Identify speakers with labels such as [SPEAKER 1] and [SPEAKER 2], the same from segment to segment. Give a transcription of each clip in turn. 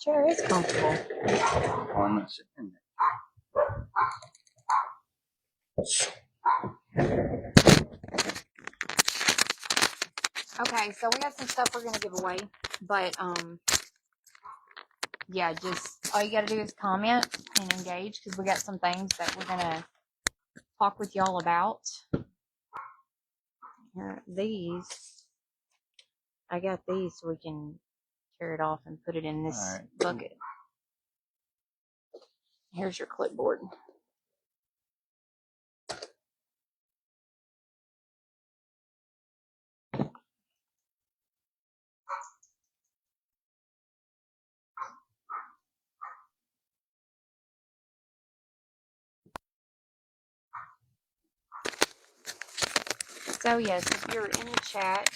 [SPEAKER 1] chair is comfortable.
[SPEAKER 2] Oh, I'm not sitting there.
[SPEAKER 1] Okay, so we got some stuff we're gonna give away, but yeah, just all you gotta do is comment and engage because we got some things that we're gonna talk with y'all about. Here, these, I got these so we can tear it off and put it in this bucket. Here's your clipboard. So yes, if you're in the chat,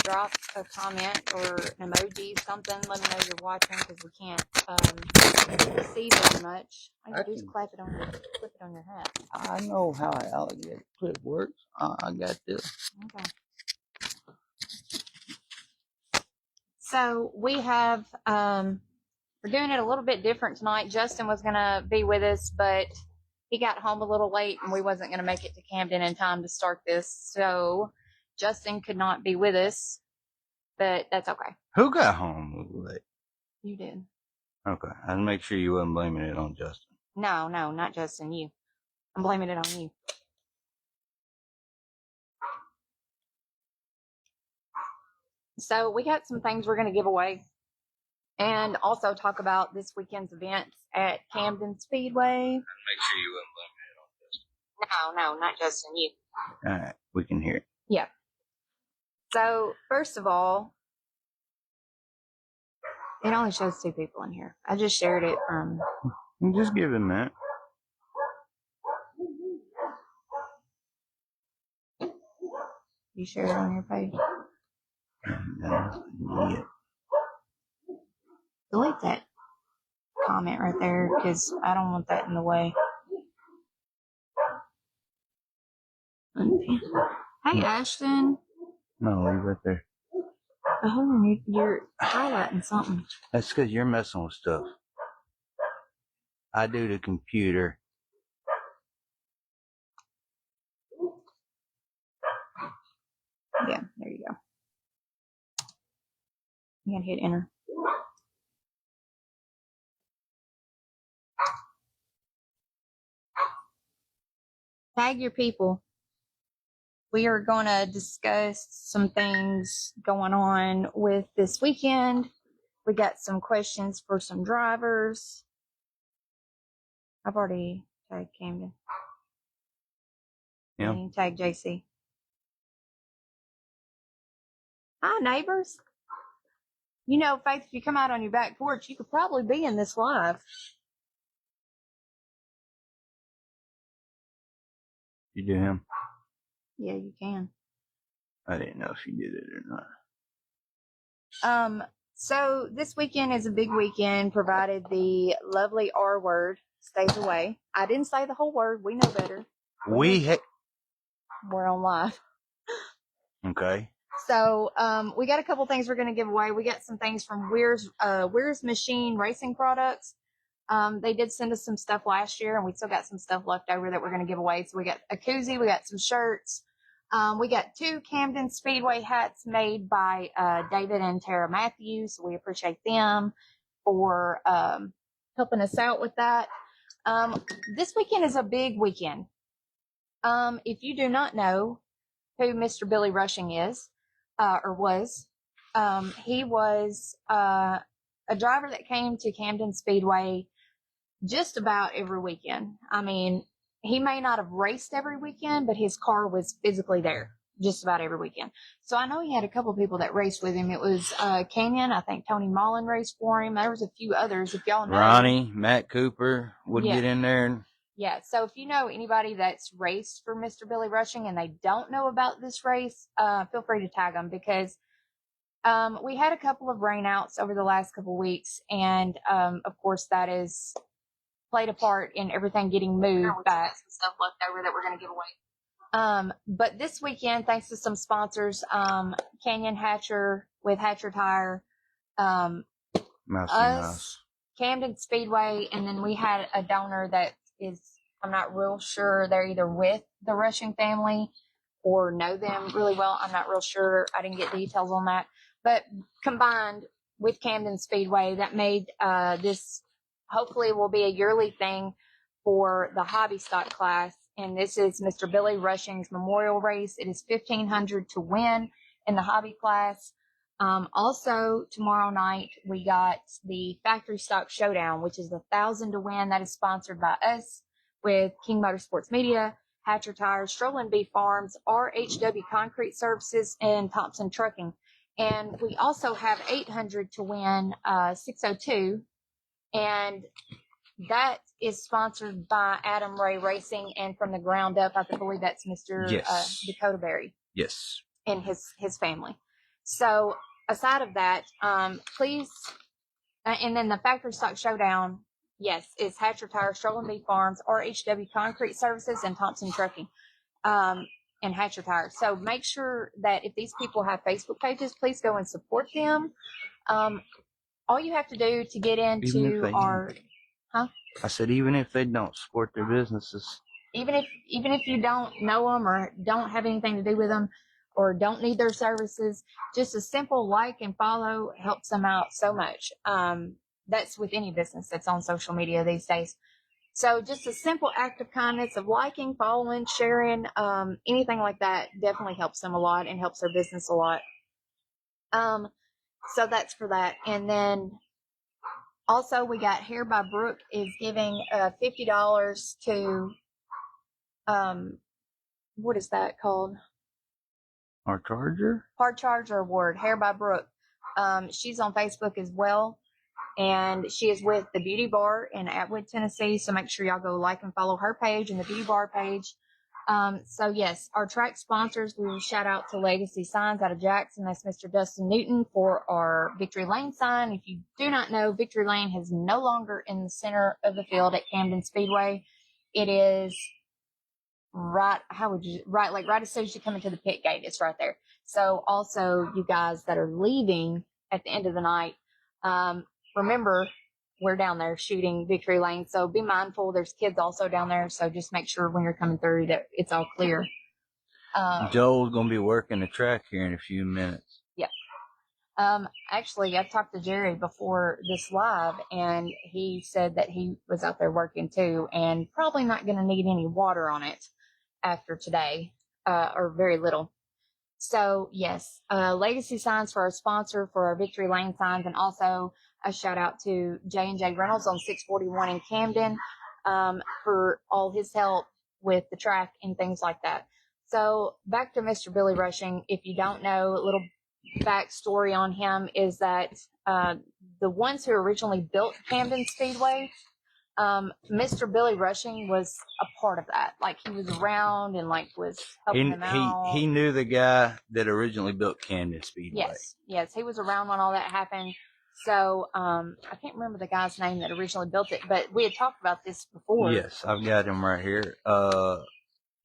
[SPEAKER 1] drop a comment or an emoji, something. Let me know you're watching because we can't see very much. All you do is clip it on your hat.
[SPEAKER 2] I know how an alligator clip works. I got this.
[SPEAKER 1] Okay. So we have we're doing it a little bit different tonight. Justin was gonna be with us, but he got home a little late and we wasn't going to make it to Camden in time to start this. So Justin could not be with us, but that's okay.
[SPEAKER 2] Who got home late?
[SPEAKER 1] You did.
[SPEAKER 2] Okay. I'd make sure you wasn't blaming it on Justin.
[SPEAKER 1] No, not Justin. You. I'm blaming it on you. So we got some things we're going to give away and also talk about this weekend's events at Camden Speedway.
[SPEAKER 2] I'd make sure you wasn't blaming it on Justin.
[SPEAKER 1] No, not Justin. You.
[SPEAKER 2] All right. We can hear it.
[SPEAKER 1] Yeah. So first of all, it only shows 2 people in here. I just shared it from.
[SPEAKER 2] Just give him that.
[SPEAKER 1] You shared it on your page.
[SPEAKER 2] Yeah.
[SPEAKER 1] Delete that comment right there because I don't want that in the way. Hey, Ashton.
[SPEAKER 2] No, leave it there.
[SPEAKER 1] Oh, you're highlighting something.
[SPEAKER 2] That's because you're messing with stuff. I do the computer.
[SPEAKER 1] Yeah, there you go. You gotta hit enter. Tag your people. We are going to discuss some things going on with this weekend. We got some questions for some drivers. I've already tagged Camden.
[SPEAKER 2] Yeah.
[SPEAKER 1] And tag JC. Hi, neighbors. You know, Faith, if you come out on your back porch, you could probably be in this live.
[SPEAKER 2] You do him?
[SPEAKER 1] Yeah, you can.
[SPEAKER 2] I didn't know if you did it or not.
[SPEAKER 1] So this weekend is a big weekend, provided the lovely R word stays away. I didn't say the whole word. We know better. We're on live.
[SPEAKER 2] Okay.
[SPEAKER 1] So we got a couple things we're going to give away. We got some things from Weir's Machine Racing Products. They did send us some stuff last year, and we still got some stuff left over that we're going to give away. So we got a koozie, we got some shirts. We got 2 Camden Speedway hats made by David and Tara Matthews. So we appreciate them for helping us out with that. This weekend is a big weekend. If you do not know who Mr. Billy Rushing is, or was, he was a driver that came to Camden Speedway just about every weekend. I mean, he may not have raced every weekend, but his car was physically there just about every weekend. So I know he had a couple of people that raced with him. It was Kenyon. I think Tony Mullen raced for him. There was a few others. If y'all know.
[SPEAKER 2] Ronnie, Matt Cooper would get in there.
[SPEAKER 1] Yeah, so if you know anybody that's raced for Mr. Billy Rushing and they don't know about this race, feel free to tag them because we had a couple of rainouts over the last couple of weeks, and of course that is played a part in everything getting moved back. Some stuff left over that we're going to give away. But this weekend, thanks to some sponsors, Canyon Hatcher with Hatcher Tire,
[SPEAKER 2] Mousy Mouse.
[SPEAKER 1] Camden Speedway, and then we had a donor that is, I'm not real sure, they're either with the Rushing family or know them really well. I'm not real sure. I didn't get details on that. But combined with Camden Speedway, that made this hopefully will be a yearly thing for the hobby stock class. And this is Mr. Billy Rushing's memorial race. It is $1,500 to win in the hobby class. Also, tomorrow night, we got the Factory Stock Showdown, which is $1,000 to win. That is sponsored by us with King Motorsports Media, Hatcher Tires, Strolling Bee Farms, RHW Concrete Services, and Thompson Trucking. And we also have $800 to win 602, and that is sponsored by Adam Ray Racing, and from the ground up, I believe that's Mr.
[SPEAKER 2] Yes.
[SPEAKER 1] Dakota Berry.
[SPEAKER 2] Yes.
[SPEAKER 1] And his family. So aside of that, please, and then the Factory Stock Showdown, yes, is Hatcher Tire, Strolling Bee Farms, RHW Concrete Services, and Thompson Trucking, and Hatcher Tire. So make sure that if these people have Facebook pages, please go and support them. All you have to do to get into our,
[SPEAKER 2] I said, even if they don't support their businesses.
[SPEAKER 1] Even if you don't know them or don't have anything to do with them or don't need their services, just a simple like and follow helps them out so much. That's with any business that's on social media these days. So just a simple act of kindness of liking, following, sharing, anything like that definitely helps them a lot and helps their business a lot. So that's for that. And then also we got Hair by Brooke is giving $50 to, what is that called?
[SPEAKER 2] Our charger?
[SPEAKER 1] Hard Charger Award, Hair by Brooke. She's on Facebook as well. And she is with the Beauty Bar in Atwood, Tennessee. So make sure y'all go like and follow her page and the Beauty Bar page. So yes, our track sponsors, we will shout out to Legacy Signs out of Jackson. That's Mr. Dustin Newton for our Victory Lane sign. If you do not know, Victory Lane is no longer in the center of the field at Camden Speedway. It is right as soon as you come into the pit gate, it's right there. So also you guys that are leaving at the end of the night, remember we're down there shooting Victory Lane, so be mindful. There's kids also down there, so just make sure when you're coming through that it's all clear.
[SPEAKER 2] Joel's gonna be working the track here in a few minutes.
[SPEAKER 1] Yeah. Actually, I talked to Jerry before this live, and he said that he was out there working too, and probably not going to need any water on it after today, or very little. So yes, Legacy Signs for our sponsor for our Victory Lane signs, and also a shout out to J&J Reynolds on 641 in Camden, for all his help with the track and things like that. So back to Mr. Billy Rushing. If you don't know, a little backstory on him is that the ones who originally built Camden Speedway, Mr. Billy Rushing was a part of that. Like, he was around and like was helping them out.
[SPEAKER 2] He knew the guy that originally built Camden Speedway.
[SPEAKER 1] Yes, he was around when all that happened. So I can't remember the guy's name that originally built it, but we had talked about this before.
[SPEAKER 2] Yes, I've got him right here.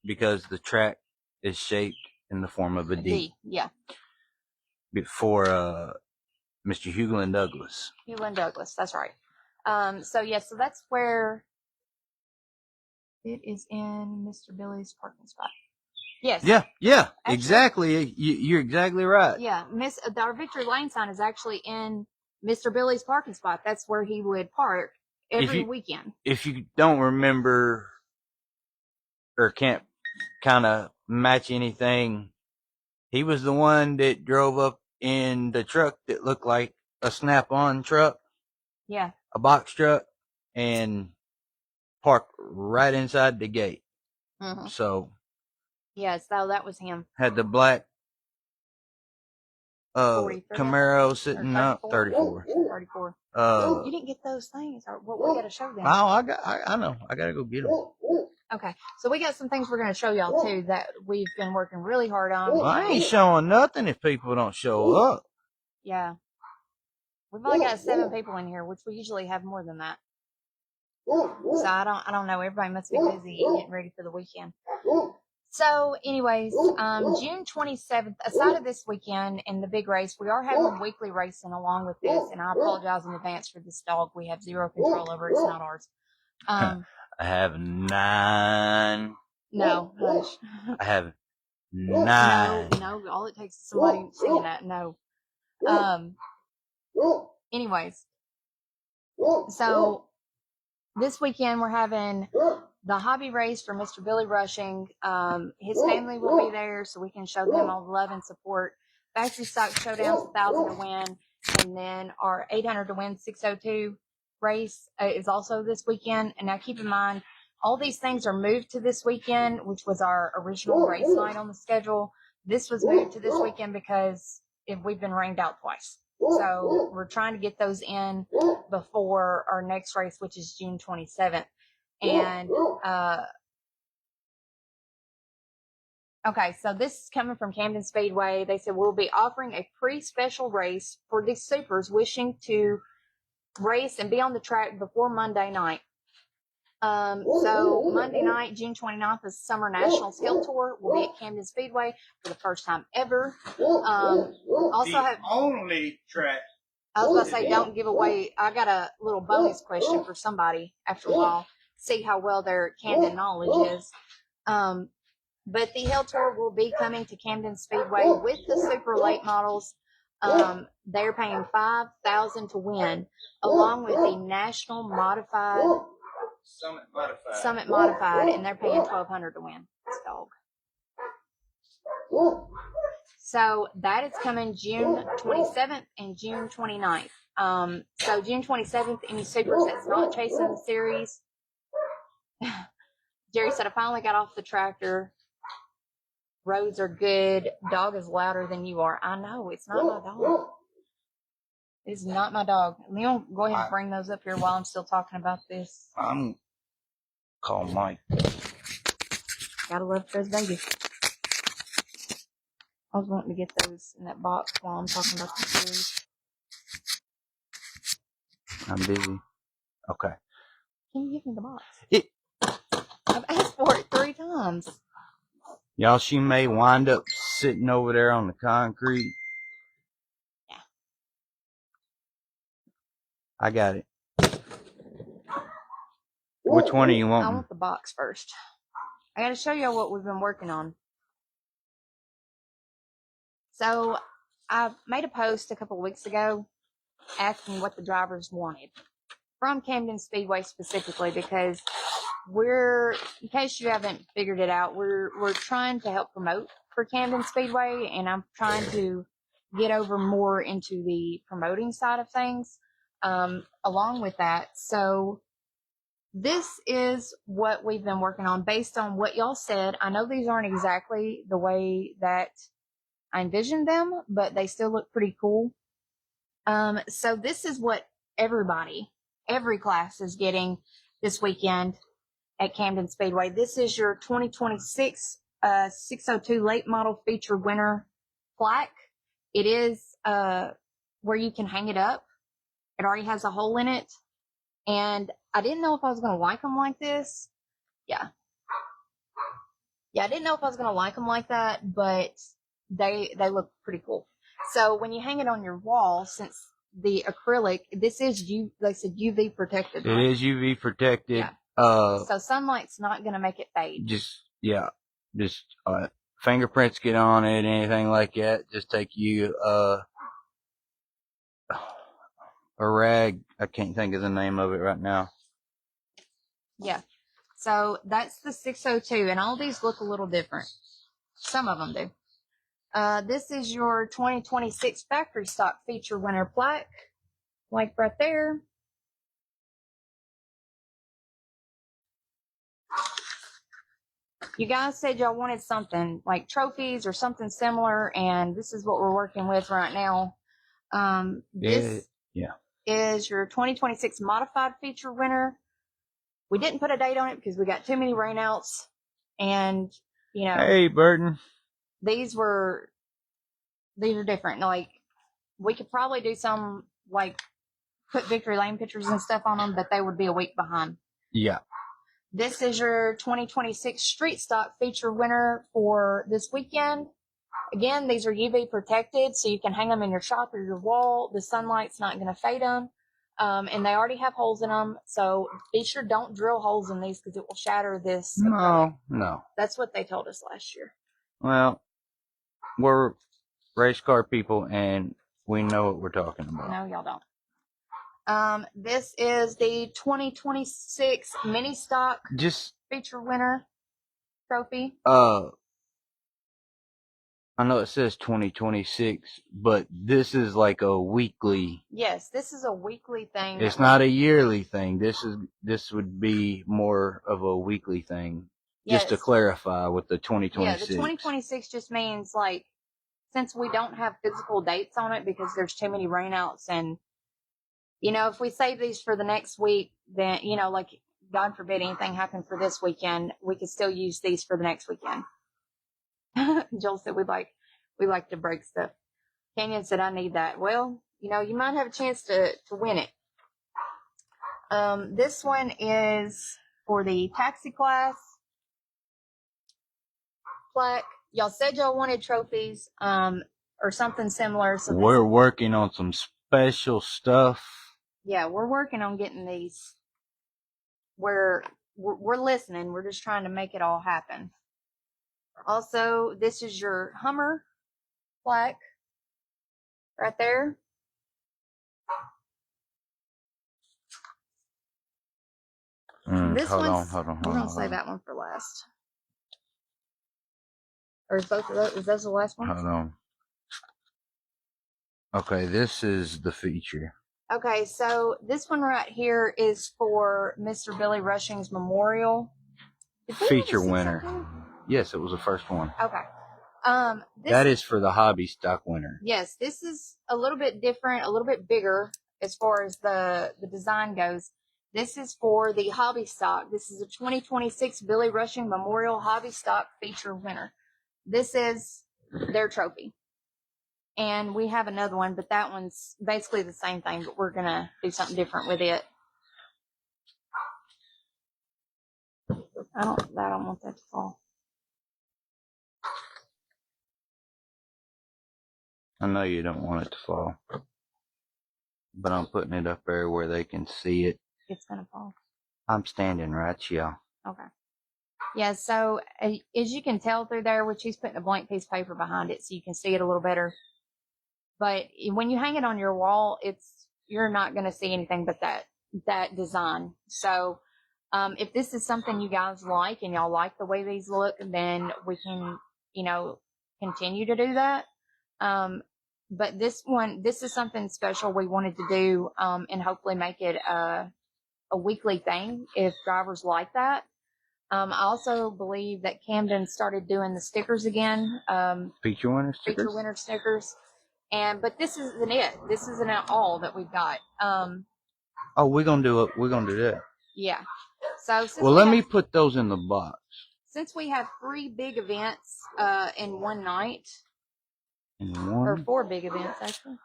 [SPEAKER 2] Because the track is shaped in the form of a D.
[SPEAKER 1] Yeah.
[SPEAKER 2] Before Mr. Hughlin Douglas.
[SPEAKER 1] Hughlin Douglas, that's right. So that's where it is in Mr. Billy's parking spot. Yes.
[SPEAKER 2] Yeah,
[SPEAKER 1] actually,
[SPEAKER 2] exactly. You're exactly right.
[SPEAKER 1] Yeah, our Victory Lane sign is actually in Mr. Billy's parking spot. That's where he would park every weekend. If
[SPEAKER 2] you don't remember or can't kind of match anything, he was the one that drove up in the truck that looked like a Snap-on truck.
[SPEAKER 1] Yeah.
[SPEAKER 2] A box truck, and parked right inside the gate.
[SPEAKER 1] Mm-hmm.
[SPEAKER 2] So.
[SPEAKER 1] Yeah, so that was him.
[SPEAKER 2] Had the black Camaro sitting up. 34.
[SPEAKER 1] 34. You didn't get those things. Well, we got to show them.
[SPEAKER 2] Oh, I know. I got to go get them.
[SPEAKER 1] Okay, so we got some things we're going to show y'all too that we've been working really hard on.
[SPEAKER 2] Well, I ain't showing nothing if people don't show up.
[SPEAKER 1] Yeah. We've only got 7 people in here, which we usually have more than that. So I don't know. Everybody must be busy getting ready for the weekend. So, anyways, June 27th, aside of this weekend and the big race, we are having weekly racing along with this, and I apologize in advance for this dog. We have zero control over it. It's not ours.
[SPEAKER 2] I have 9.
[SPEAKER 1] No, hush.
[SPEAKER 2] I have 9.
[SPEAKER 1] No, all it takes is somebody singing that. No. Anyways, so this weekend we're having the hobby race for Mr. Billy Rushing. His family will be there, so we can show them all the love and support. Factory Stock Showdown's 1,000 to win, and then our 800 to win 602 race is also this weekend. And now keep in mind, all these things are moved to this weekend, which was our original race night on the schedule. This was moved to this weekend because we've been rained out twice. So we're trying to get those in before our next race, which is June 27th. And, okay, so this is coming from Camden Speedway. They said we'll be offering a pre-special race for the supers wishing to race and be on the track before Monday night. So Monday night, June 29th, is Summer National Scale Tour. We'll be at Camden Speedway for the first time ever. Also have
[SPEAKER 2] only track.
[SPEAKER 1] I was going to say, don't give away. I got a little bonus question for somebody after a while. See how well their Camden knowledge is. But the Hill Tour will be coming to Camden Speedway with the super late models. They're paying $5,000 to win, along with the National Modified Summit Modified, and they're paying $1,200 to win this dog. So that is coming June 27th and June 29th. So June 27th, any supers that's not chasing the series. Jerry said, I finally got off the tractor. Roads are good. Dog is louder than you are. I know. It's not my dog. It's not my dog. Leon, go ahead and bring those up here while I'm still talking about this.
[SPEAKER 2] I'm call Mike.
[SPEAKER 1] Gotta love those babies. I was wanting to get those in that box while I'm talking about the series.
[SPEAKER 2] I'm busy. Okay.
[SPEAKER 1] Can you give me the box? I've asked for it 3 times.
[SPEAKER 2] Y'all, she may wind up sitting over there on the concrete.
[SPEAKER 1] Yeah.
[SPEAKER 2] I got it. Which one do you want?
[SPEAKER 1] I want the box first. I gotta show you what we've been working on. So I made a post a couple of weeks ago asking what the drivers wanted from Camden Speedway specifically, because in case you haven't figured it out, we're trying to help promote for Camden Speedway, and I'm trying to get over more into the promoting side of things along with that. So this is what we've been working on based on what y'all said. I know these aren't exactly the way that I envisioned them, but they still look pretty cool. So this is what every class is getting this weekend at Camden Speedway. This is your 2026 602 late model feature winner plaque. It is where you can hang it up. It already has a hole in it. And I didn't know if I was going to like them like this. Yeah, I didn't know if I was going to like them like that, but they look pretty cool. So when you hang it on your wall, since the acrylic, this is they said UV protected. Right?
[SPEAKER 2] It is UV protected.
[SPEAKER 1] Yeah. So sunlight's not going to make it fade.
[SPEAKER 2] Just fingerprints get on it, anything like that. Just take you a rag. I can't think of the name of it right now.
[SPEAKER 1] Yeah. So that's the 602, and all these look a little different. Some of them do. This is your 2026 factory stock feature winner plaque, like right there. You guys said y'all wanted something like trophies or something similar, and this is what we're working with right now. This is your 2026 modified feature winner. We didn't put a date on it because we got too many rainouts, and
[SPEAKER 2] Hey, Burton.
[SPEAKER 1] These are different. Like, we could probably do some, like, put Victory Lane pictures and stuff on them, but they would be a week behind.
[SPEAKER 2] Yeah.
[SPEAKER 1] This is your 2026 Street Stock feature winner for this weekend. Again, these are UV protected, so you can hang them in your shop or your wall. The sunlight's not going to fade them. And they already have holes in them, so be sure don't drill holes in these because it will shatter this acrylic.
[SPEAKER 2] No.
[SPEAKER 1] That's what they told us last year.
[SPEAKER 2] Well, we're race car people, and we know what we're talking about.
[SPEAKER 1] No, y'all don't. This is the 2026 Mini Stock feature winner trophy.
[SPEAKER 2] I know it says 2026, but this is like a weekly.
[SPEAKER 1] Yes, this is a weekly thing.
[SPEAKER 2] It's not a yearly thing. This would be more of a weekly thing.
[SPEAKER 1] Yes.
[SPEAKER 2] Just to clarify with the 2026.
[SPEAKER 1] Yeah, the 2026 just means like, since we don't have physical dates on it because there's too many rainouts, and you know, if we save these for the next week, then you know, like God forbid anything happened for this weekend, we could still use these for the next weekend. Joel said we like to break stuff. Canyon said I need that. Well, you know, you might have a chance to win it. This one is for the taxi class plaque. Y'all said y'all wanted trophies, or something similar. So
[SPEAKER 2] we're working on some special stuff.
[SPEAKER 1] Yeah, we're working on getting these. We're listening. We're just trying to make it all happen. Also, this is your Hummer plaque right there.
[SPEAKER 2] Hold on.
[SPEAKER 1] We're going to save that one for last. Or is both of those, is those the last one?
[SPEAKER 2] Hold on. Okay, this is the feature.
[SPEAKER 1] Okay, so this one right here is for Mr. Billy Rushing's memorial.
[SPEAKER 2] Feature winner. Yes, it was the first one.
[SPEAKER 1] Okay.
[SPEAKER 2] That is for the hobby stock winner.
[SPEAKER 1] Yes, this is a little bit different, a little bit bigger as far as the design goes. This is for the hobby stock. This is a 2026 Billy Rushing Memorial Hobby Stock feature winner. This is their trophy. And we have another one, but that one's basically the same thing, but we're going to do something different with it. I don't want that to fall.
[SPEAKER 2] I know you don't want it to fall, but I'm putting it up there where they can see it.
[SPEAKER 1] It's going to fall.
[SPEAKER 2] I'm standing right here.
[SPEAKER 1] Okay. Yeah, so as you can tell through there, which he's putting a blank piece of paper behind it so you can see it a little better. But when you hang it on your wall, you're not going to see anything but that design. So if this is something you guys like and y'all like the way these look, then we can, you know, continue to do that. But this is something special we wanted to do, and hopefully make it a weekly thing if drivers like that. I also believe that Camden started doing the stickers again.
[SPEAKER 2] Feature winner stickers?
[SPEAKER 1] Feature winner stickers. But this isn't it. This isn't all that we've got.
[SPEAKER 2] Oh, we're gonna do it. We're gonna do that.
[SPEAKER 1] Yeah. So
[SPEAKER 2] let me put those in the box.
[SPEAKER 1] Since we have 3 big events in one night.
[SPEAKER 2] In one?
[SPEAKER 1] Or 4 big events actually.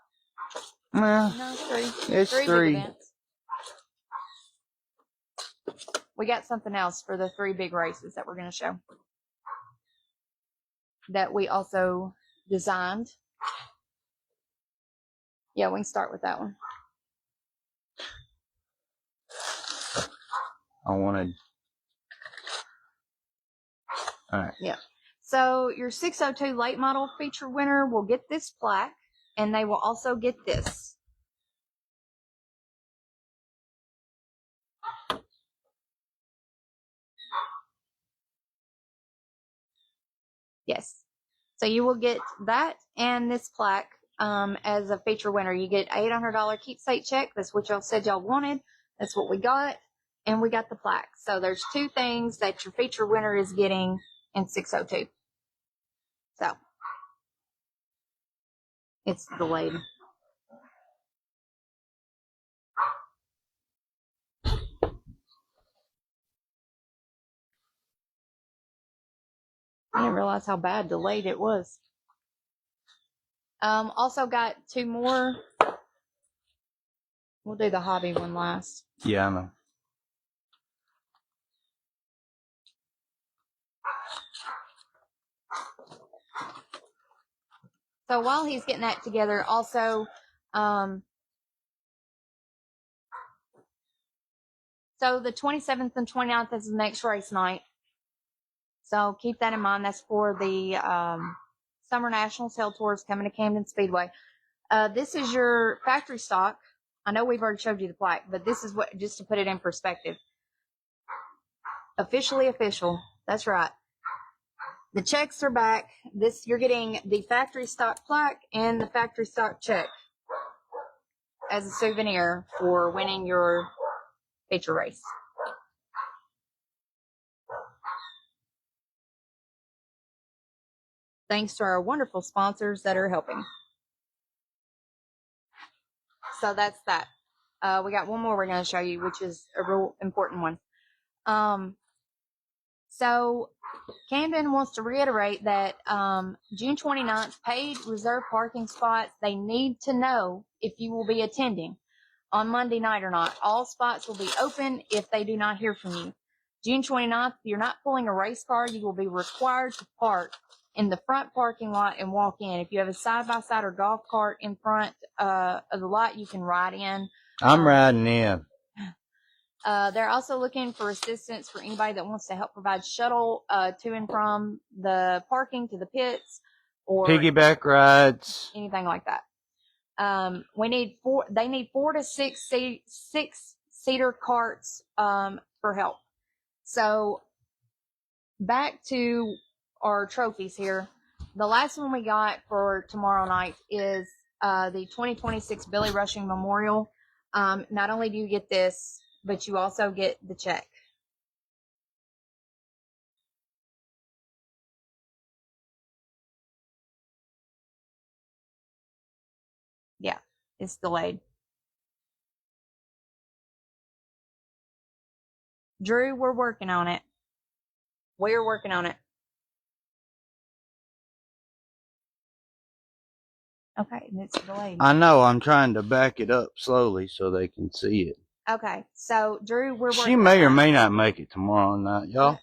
[SPEAKER 2] Well,
[SPEAKER 1] no, 3.
[SPEAKER 2] It's
[SPEAKER 1] 3
[SPEAKER 2] 3.
[SPEAKER 1] big events. We got something else for the 3 big races that we're going to show. That we also designed. Yeah, we can start with that one.
[SPEAKER 2] Alright.
[SPEAKER 1] Yeah. So your 602 late model feature winner will get this plaque, and they will also get this. Yes. So you will get that and this plaque as a feature winner. You get $800 keepsake check. That's what y'all said y'all wanted. That's what we got. And we got the plaque. So there's 2 things that your feature winner is getting in 602. So it's delayed. I didn't realize how bad delayed it was. Also got 2 more. We'll do the hobby one last.
[SPEAKER 2] Yeah, I know.
[SPEAKER 1] So while he's getting that together, also, so the 27th and 29th is the next race night. So keep that in mind. That's for the Summer Nationals Held Tours coming to Camden Speedway. This is your factory stock. I know we've already showed you the plaque, but this is what, just to put it in perspective. Officially official. That's right. The checks are back. This, you're getting the factory stock plaque and the factory stock check as a souvenir for winning your feature race. Thanks to our wonderful sponsors that are helping. So that's that. We got one more we're going to show you, which is a real important one. So Camden wants to reiterate that June 29th, paid reserve parking spots, they need to know if you will be attending on Monday night or not. All spots will be open if they do not hear from you. June 29th, if you're not pulling a race car, you will be required to park in the front parking lot and walk in. If you have a side-by-side or golf cart in front of the lot, you can ride in.
[SPEAKER 2] I'm riding in.
[SPEAKER 1] They're also looking for assistance for anybody that wants to help provide shuttle to and from the parking to the pits, or
[SPEAKER 2] Piggyback rides,
[SPEAKER 1] anything like that. They need 4 to 6 seater carts for help. So back to our trophies here. The last one we got for tomorrow night is the 2026 Billy Rushing Memorial. Not only do you get this, but you also get the check. Yeah, it's delayed. Drew, we're working on it. We're working on it. Okay, and it's delayed.
[SPEAKER 2] I know, I'm trying to back it up slowly so they can see it.
[SPEAKER 1] Okay, so Drew, we're working
[SPEAKER 2] She may or may not make it tomorrow night, y'all.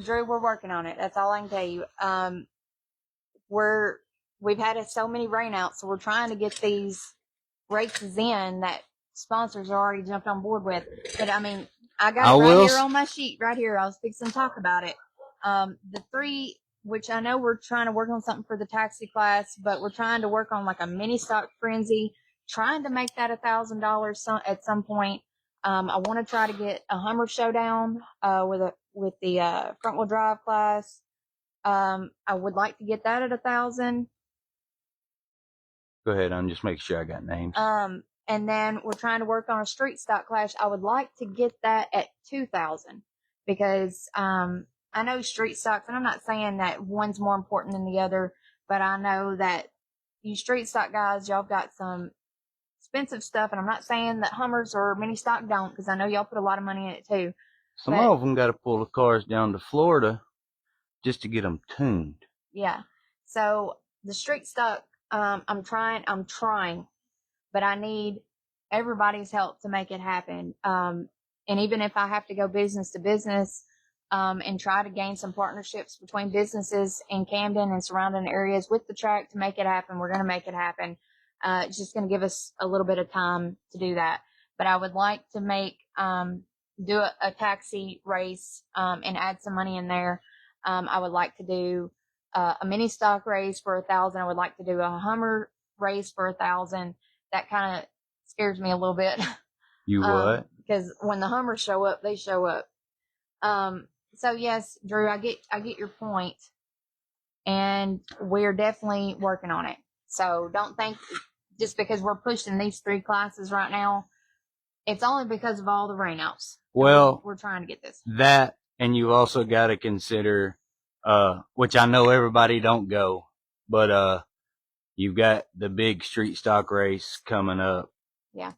[SPEAKER 1] Drew, we're working on it. That's all I can tell you. We've had so many rainouts, so we're trying to get these races in that sponsors are already jumped on board with. But I mean, I got it right here on my sheet, right here. I was fixing to talk about it. The 3, which I know we're trying to work on something for the taxi class, but we're trying to work on like a mini stock frenzy, trying to make that $1,000 at some point. I want to try to get a Hummer showdown with the front wheel drive class. I would like to get that at 1,000.
[SPEAKER 2] Go ahead, I'm just making sure I got names.
[SPEAKER 1] And then we're trying to work on a street stock clash. I would like to get that at 2,000 because I know street stocks, and I'm not saying that one's more important than the other, but I know that you street stock guys, y'all got some expensive stuff, and I'm not saying that Hummers or mini stock don't, because I know y'all put a lot of money in it too.
[SPEAKER 2] Some of them got to pull the cars down to Florida just to get them tuned.
[SPEAKER 1] Yeah. So the street stock, I'm trying, but I need everybody's help to make it happen. And even if I have to go business to business, and try to gain some partnerships between businesses in Camden and surrounding areas with the track to make it happen, we're going to make it happen. It's just going to give us a little bit of time to do that. But I would like to do a taxi race, and add some money in there. I would like to do a mini stock race for 1,000. I would like to do a Hummer race for 1,000. That kind of scares me a little bit.
[SPEAKER 2] You what?
[SPEAKER 1] Because when the Hummers show up, they show up. So yes, Drew, I get your point, and we're definitely working on it. So don't think just because we're pushing these 3 classes right now, it's only because of all the rainouts.
[SPEAKER 2] Well,
[SPEAKER 1] we're trying to get this.
[SPEAKER 2] That, and you also got to consider, which I know everybody don't go, but you've got the big street stock race coming up.
[SPEAKER 1] Yeah.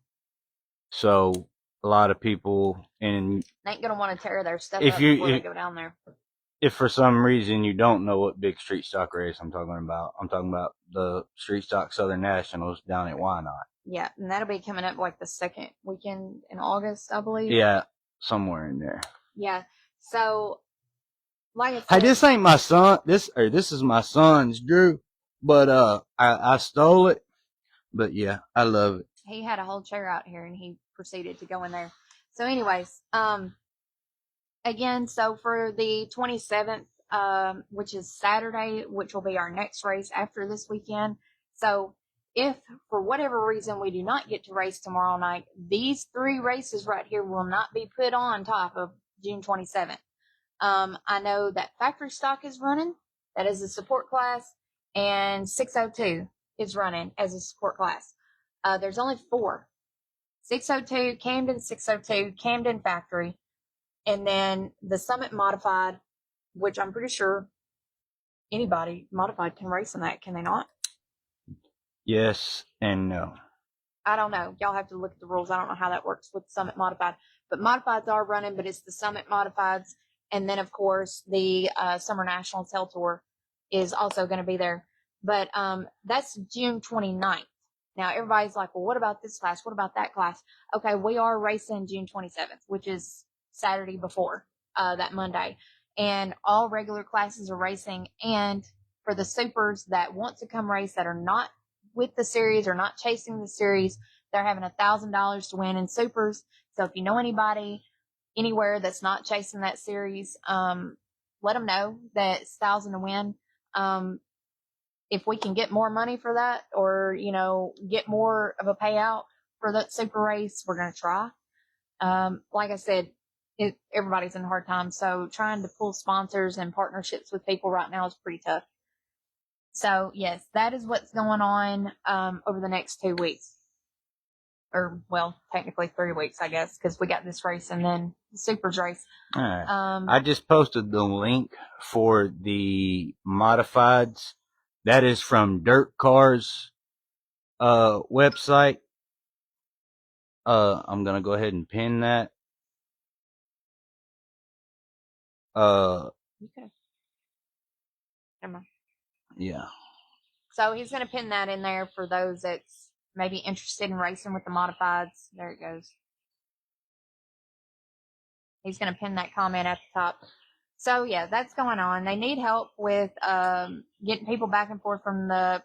[SPEAKER 2] So a lot of people ain't
[SPEAKER 1] gonna want to tear their stuff up before they go down there.
[SPEAKER 2] If for some reason you don't know what big street stock race I'm talking about the Street Stock Southern Nationals down at Why Not.
[SPEAKER 1] Yeah, and that'll be coming up like the second weekend in August, I believe.
[SPEAKER 2] Yeah, somewhere in there.
[SPEAKER 1] Yeah. So like I
[SPEAKER 2] Hey,
[SPEAKER 1] said,
[SPEAKER 2] this ain't my son. This is my son's, Drew. But I stole it. But yeah, I love it.
[SPEAKER 1] he had a whole chair out here and he proceeded to go in there. So, anyways, again, so for the 27th, which is Saturday, which will be our next race after this weekend. So, if for whatever reason we do not get to race tomorrow night, these 3 races right here will not be put on top of June 27th. I know that factory stock is running, that is a support class, and 602 is running as a support class. There's only 4: 602, Camden 602, Camden factory, and then the Summit modified, which I'm pretty sure anybody modified can race in that, can they not?
[SPEAKER 2] Yes and no.
[SPEAKER 1] I don't know. Y'all have to look at the rules. I don't know how that works with Summit modified, but modifieds are running, but it's the Summit modifieds. And then, of course, the Summer National Tail Tour is also going to be there. But that's June 29th. Now, everybody's like, well, what about this class? What about that class? Okay, we are racing June 27th, which is Saturday before that Monday. And all regular classes are racing. And for the supers that want to come race that are not with the series or not chasing the series, they're having $1,000 to win in supers. So if you know anybody anywhere that's not chasing that series, let them know that it's 1,000 to win. If we can get more money for that, or get more of a payout for that super race, we're going to try. Like I said, everybody's in a hard time, so trying to pull sponsors and partnerships with people right now is pretty tough. So yes, that is what's going on over the next 2 weeks. Or, well, technically 3 weeks, I guess, because we got this race and then the Supers race.
[SPEAKER 2] All right. I just posted the link for the modifieds. That is from Dirt Cars website. I'm gonna go ahead and pin that.
[SPEAKER 1] Okay. Never mind.
[SPEAKER 2] Yeah.
[SPEAKER 1] So he's going to pin that in there for those that's maybe interested in racing with the modifieds. There it goes. He's going to pin that comment at the top. So yeah, that's going on. They need help with getting people back and forth from the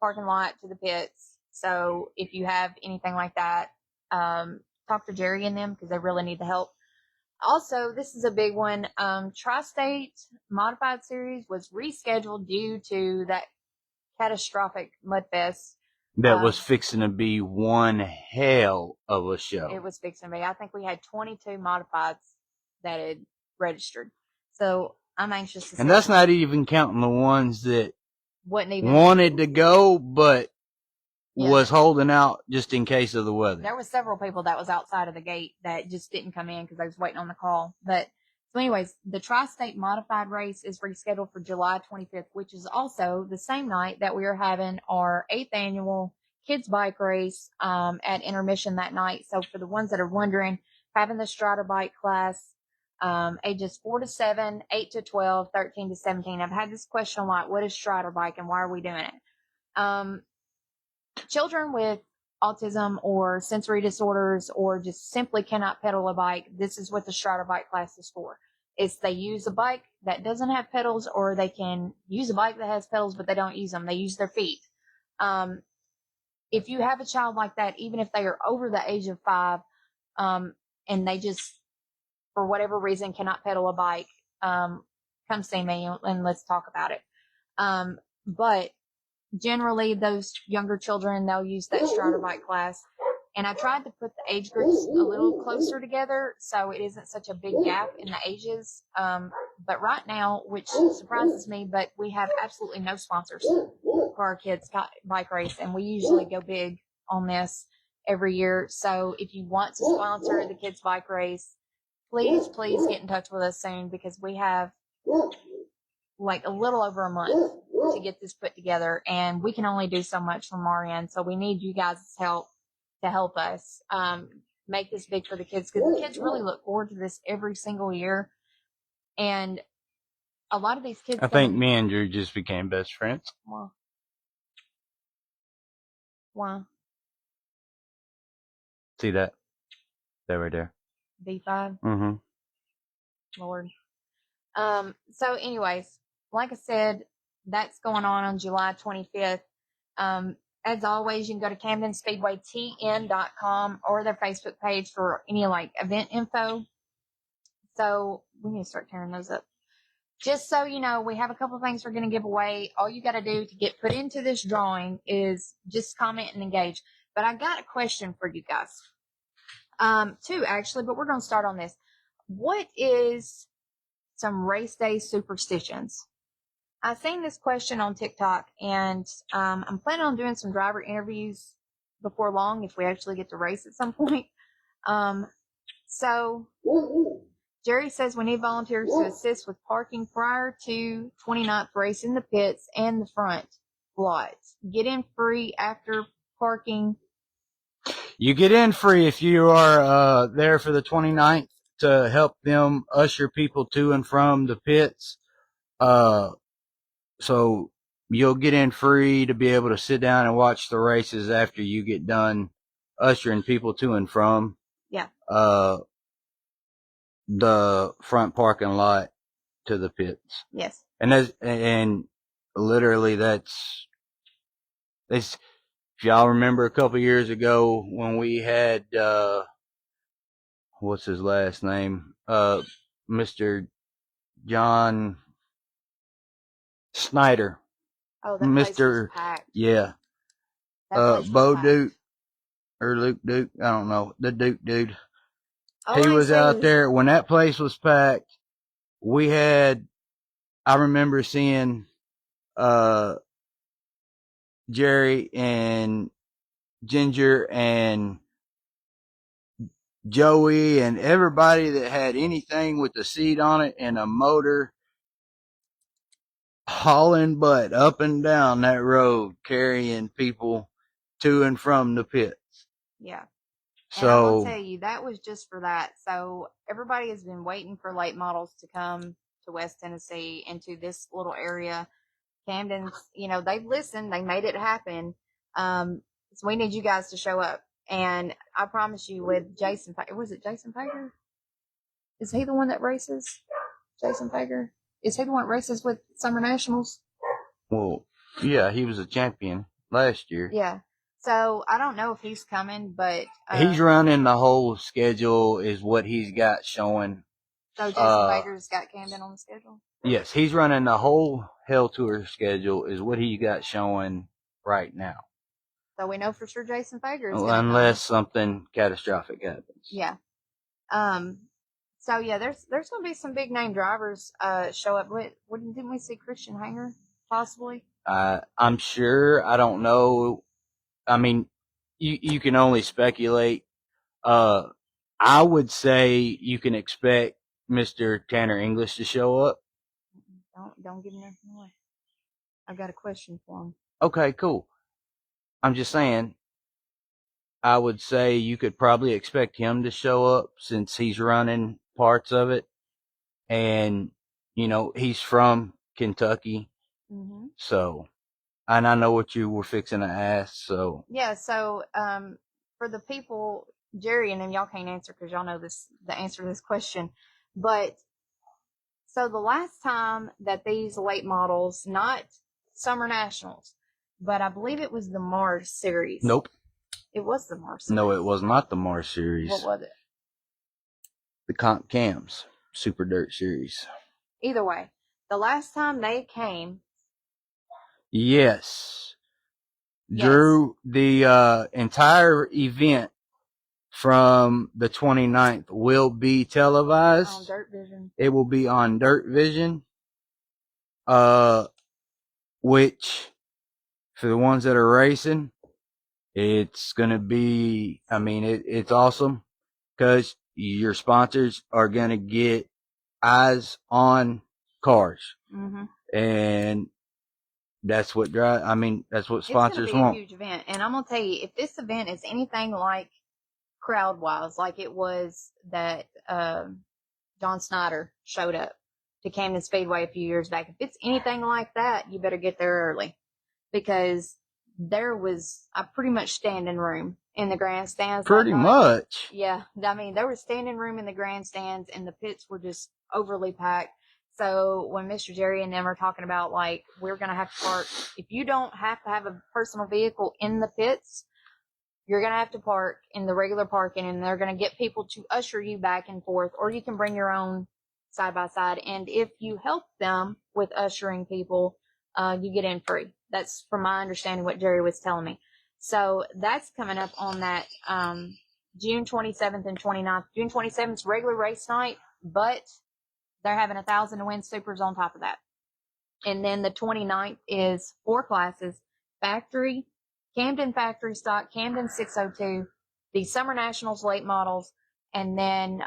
[SPEAKER 1] parking lot to the pits. So if you have anything like that, talk to Jerry and them because they really need the help. Also, this is a big one. Tri-State Modified Series was rescheduled due to that catastrophic mudfest.
[SPEAKER 2] That was fixing to be one hell of a show.
[SPEAKER 1] It was fixing to be. I think we had 22 modifieds that had registered. So I'm anxious to see.
[SPEAKER 2] And that's not even counting the ones that
[SPEAKER 1] wouldn't even
[SPEAKER 2] wanted to go, but was holding out just in case of the weather.
[SPEAKER 1] There was several people that was outside of the gate that just didn't come in because they was waiting on the call. But so anyways, the Tri-State Modified race is rescheduled for July 25th, which is also the same night that we are having our 8th annual kids bike race at intermission that night. So for the ones that are wondering, having the Strider bike class, ages 4 to 7, 8 to 12, 13 to 17. I've had this question a lot. What is Strider bike and why are we doing it? Children with autism or sensory disorders or just simply cannot pedal a bike, this is what the Strider bike class is for. It's they use a bike that doesn't have pedals, or they can use a bike that has pedals, but they don't use them. They use their feet. If you have a child like that, even if they are over the age of 5, and they just, for whatever reason, cannot pedal a bike, come see me and let's talk about it. But generally, those younger children, they'll use that Strider bike class. And I tried to put the age groups a little closer together so it isn't such a big gap in the ages. But right now, which surprises me, but we have absolutely no sponsors for our kids' bike race. And we usually go big on this every year. So if you want to sponsor the kids' bike race, please get in touch with us soon, because we have like a little over a month to get this put together, and we can only do so much from our end. So we need you guys' help to help us make this big for the kids, because the kids really look forward to this every single year. And a lot of these kids,
[SPEAKER 2] I think me and Drew just became best friends.
[SPEAKER 1] Wow.
[SPEAKER 2] See that? That right there.
[SPEAKER 1] B5.
[SPEAKER 2] Mm-hmm.
[SPEAKER 1] Lord. So anyways, like I said, that's going on July 25th. As always, you can go to CamdenSpeedwayTN.com or their Facebook page for any like event info. So we need to start tearing those up. Just so you know, we have a couple of things we're going to give away. All you got to do to get put into this drawing is just comment and engage. But I got a question for you guys. Two actually, but we're going to start on this. What is some race day superstitions? I seen this question on TikTok, and I'm planning on doing some driver interviews before long if we actually get to race at some point. So Jerry says we need volunteers to assist with parking prior to 29th race in the pits and the front lots. Get in free after parking.
[SPEAKER 2] You get in free if you are there for the 29th to help them usher people to and from the pits. So you'll get in free to be able to sit down and watch the races after you get done ushering people to and from.
[SPEAKER 1] Yeah.
[SPEAKER 2] The front parking lot to the pits.
[SPEAKER 1] Yes.
[SPEAKER 2] And literally that's if y'all remember a couple years ago when we had what's his last name? Mr. John Snyder.
[SPEAKER 1] Oh, that place was packed.
[SPEAKER 2] Yeah. Bo Duke or Luke Duke, I don't know. The Duke dude. He was out there when that place was packed. I remember seeing Jerry and Ginger and Joey and everybody that had anything with a seat on it and a motor hauling butt up and down that road, carrying people to and from the pits.
[SPEAKER 1] Yeah.
[SPEAKER 2] So,
[SPEAKER 1] and I'm going to tell you, that was just for that. So everybody has been waiting for late models to come to West Tennessee into this little area. Camden's, they've listened. They made it happen. So we need you guys to show up. And I promise you with Jason, was it Jason Fager? Is he the one that races? Jason Fager? Is he the one that races with Summer Nationals?
[SPEAKER 2] Well, yeah, he was a champion last year.
[SPEAKER 1] Yeah. So I don't know if he's coming, but
[SPEAKER 2] he's running the whole schedule is what he's got showing.
[SPEAKER 1] So Jason Fager's got Camden on the schedule?
[SPEAKER 2] Yes, he's running the whole Hell Tour schedule is what he got showing right now.
[SPEAKER 1] So we know for sure Jason Fager is
[SPEAKER 2] unless something catastrophic happens.
[SPEAKER 1] Yeah. So yeah, there's going to be some big name drivers show up. Didn't we see Christian Hanger possibly?
[SPEAKER 2] I'm sure. I don't know. I mean, you can only speculate. I would say you can expect Mr. Tanner English to show up.
[SPEAKER 1] Don't give me nothing away. I've got a question for him.
[SPEAKER 2] Okay, cool. I'm just saying, I would say you could probably expect him to show up since he's running parts of it. And, he's from Kentucky. Mm-hmm. So, and I know what you were fixing to ask. So,
[SPEAKER 1] yeah. So, for the people, Jerry and them, y'all can't answer because y'all know the answer to this question. But, so the last time that these late models, not Summer Nationals, but I believe it was the Mars Series.
[SPEAKER 2] Nope.
[SPEAKER 1] It was the Mars Series.
[SPEAKER 2] No, it was not the Mars Series.
[SPEAKER 1] What was it?
[SPEAKER 2] The Comp Cams Super Dirt Series.
[SPEAKER 1] Either way, the last time they came.
[SPEAKER 2] Yes. Drew, the entire event from the 29th will be televised.
[SPEAKER 1] On Dirt Vision.
[SPEAKER 2] It will be on Dirt Vision. Which, for the ones that are racing, it's going to be, it's awesome because your sponsors are going to get eyes on cars. Mm-hmm. And that's what that's what sponsors want.
[SPEAKER 1] It's going to be a huge event. And I'm going to tell you, if this event is anything like crowd-wise, like it was that John Snyder showed up to Camden Speedway a few years back, if it's anything like that, you better get there early because there was a pretty much standing room in the grandstands.
[SPEAKER 2] Pretty much.
[SPEAKER 1] Yeah. There was standing room in the grandstands and the pits were just overly packed. So when Mr. Jerry and them are talking about, like, we're going to have to park, if you don't have to have a personal vehicle in the pits, you're going to have to park in the regular parking, and they're going to get people to usher you back and forth, or you can bring your own side by side. And if you help them with ushering people, you get in free. That's from my understanding what Jerry was telling me. So that's coming up on that June 27th and 29th. June 27th is regular race night, but they're having 1,000 to win supers on top of that. And then the 29th is 4 classes: factory, Camden factory stock, Camden 602, the Summer Nationals late models, and then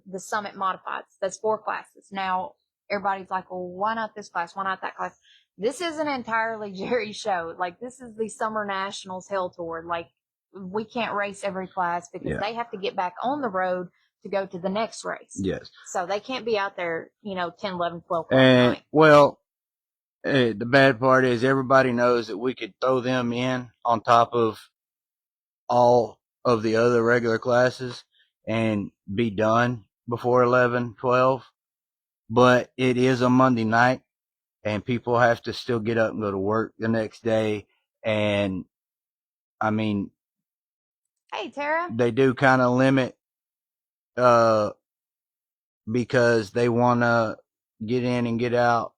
[SPEAKER 1] the Summit modifieds. That's 4 classes. Now, everybody's like, well, why not this class? Why not that class? This isn't entirely Jerry's show. Like, this is the Summer Nationals Hell Tour. Like, we can't race every class because they have to get back on the road to go to the next race.
[SPEAKER 2] Yes.
[SPEAKER 1] So they can't be out there, 10, 11, 12
[SPEAKER 2] And,
[SPEAKER 1] night.
[SPEAKER 2] well, the bad part is everybody knows that we could throw them in on top of all of the other regular classes and be done before 11, 12. But it is a Monday night, and people have to still get up and go to work the next day. And, I mean,
[SPEAKER 1] Hey, Tara.
[SPEAKER 2] they do kind of limit because they want to get in and get out.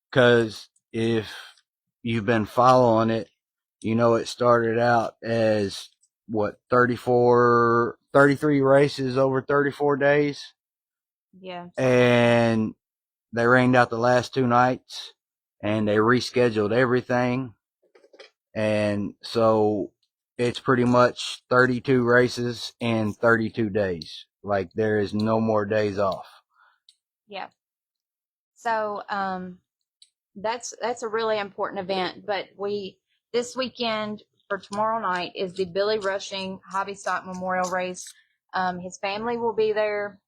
[SPEAKER 2] Because if you've been following it, it started out as 33 races over 34 days.
[SPEAKER 1] Yeah.
[SPEAKER 2] And they rained out the last 2 nights, and they rescheduled everything. And so it's pretty much 32 races in 32 days. Like, there is no more days off.
[SPEAKER 1] Yeah. So, that's a really important event. But this weekend for tomorrow night is the Billy Rushing Hobby Stock Memorial Race. His family will be there.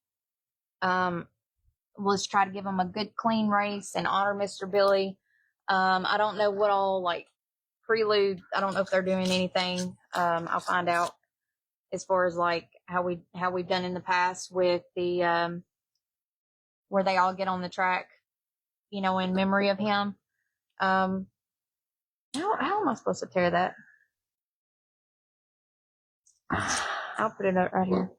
[SPEAKER 1] We'll just try to give him a good, clean race and honor Mr. Billy. I don't know what all, like, prelude. I don't know if they're doing anything. I'll find out as far as, like, how we've done in the past with the where they all get on the track, in memory of him. How am I supposed to tear that? I'll put it up right here.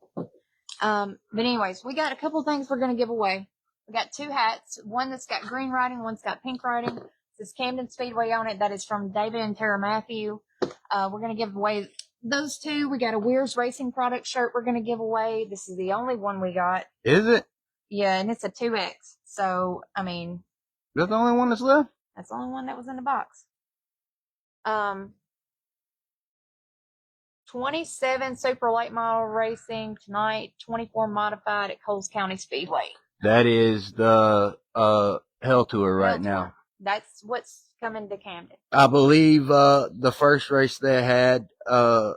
[SPEAKER 1] But anyways, we got a couple things we're going to give away. We got 2 hats, one that's got green writing, one's got pink writing. This Camden Speedway on it. That is from David and Tara Matthew. We're going to give away those 2. We got a Weir's Racing Product shirt we're going to give away. This is the only one we got.
[SPEAKER 2] Is it?
[SPEAKER 1] Yeah, and it's a 2X. So, I mean,
[SPEAKER 2] that's the only one that's left?
[SPEAKER 1] That's the only one that was in the box. 27 Super Late Model Racing tonight, 24 Modified at Coles County Speedway.
[SPEAKER 2] That is the Hell Tour right now.
[SPEAKER 1] That's what's coming to Camden.
[SPEAKER 2] I believe the first race they had at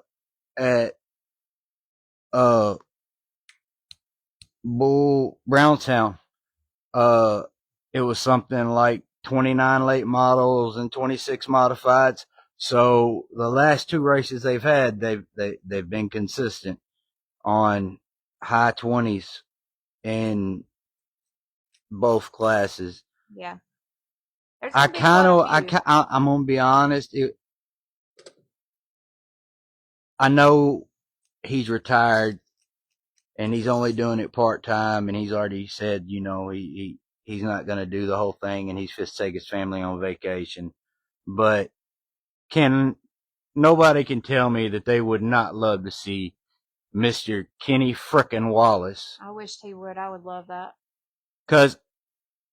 [SPEAKER 2] Brownstown, it was something like 29 late models and 26 modifieds. So the last 2 races they've had, they've been consistent on high 20s in both classes.
[SPEAKER 1] Yeah.
[SPEAKER 2] I'm gonna be honest. I know he's retired and he's only doing it part time, and he's already said, he's not gonna do the whole thing, and he's just take his family on vacation. But nobody can tell me that they would not love to see Mr. Kenny frickin' Wallace.
[SPEAKER 1] I wished he would. I would love that.
[SPEAKER 2] 'Cause,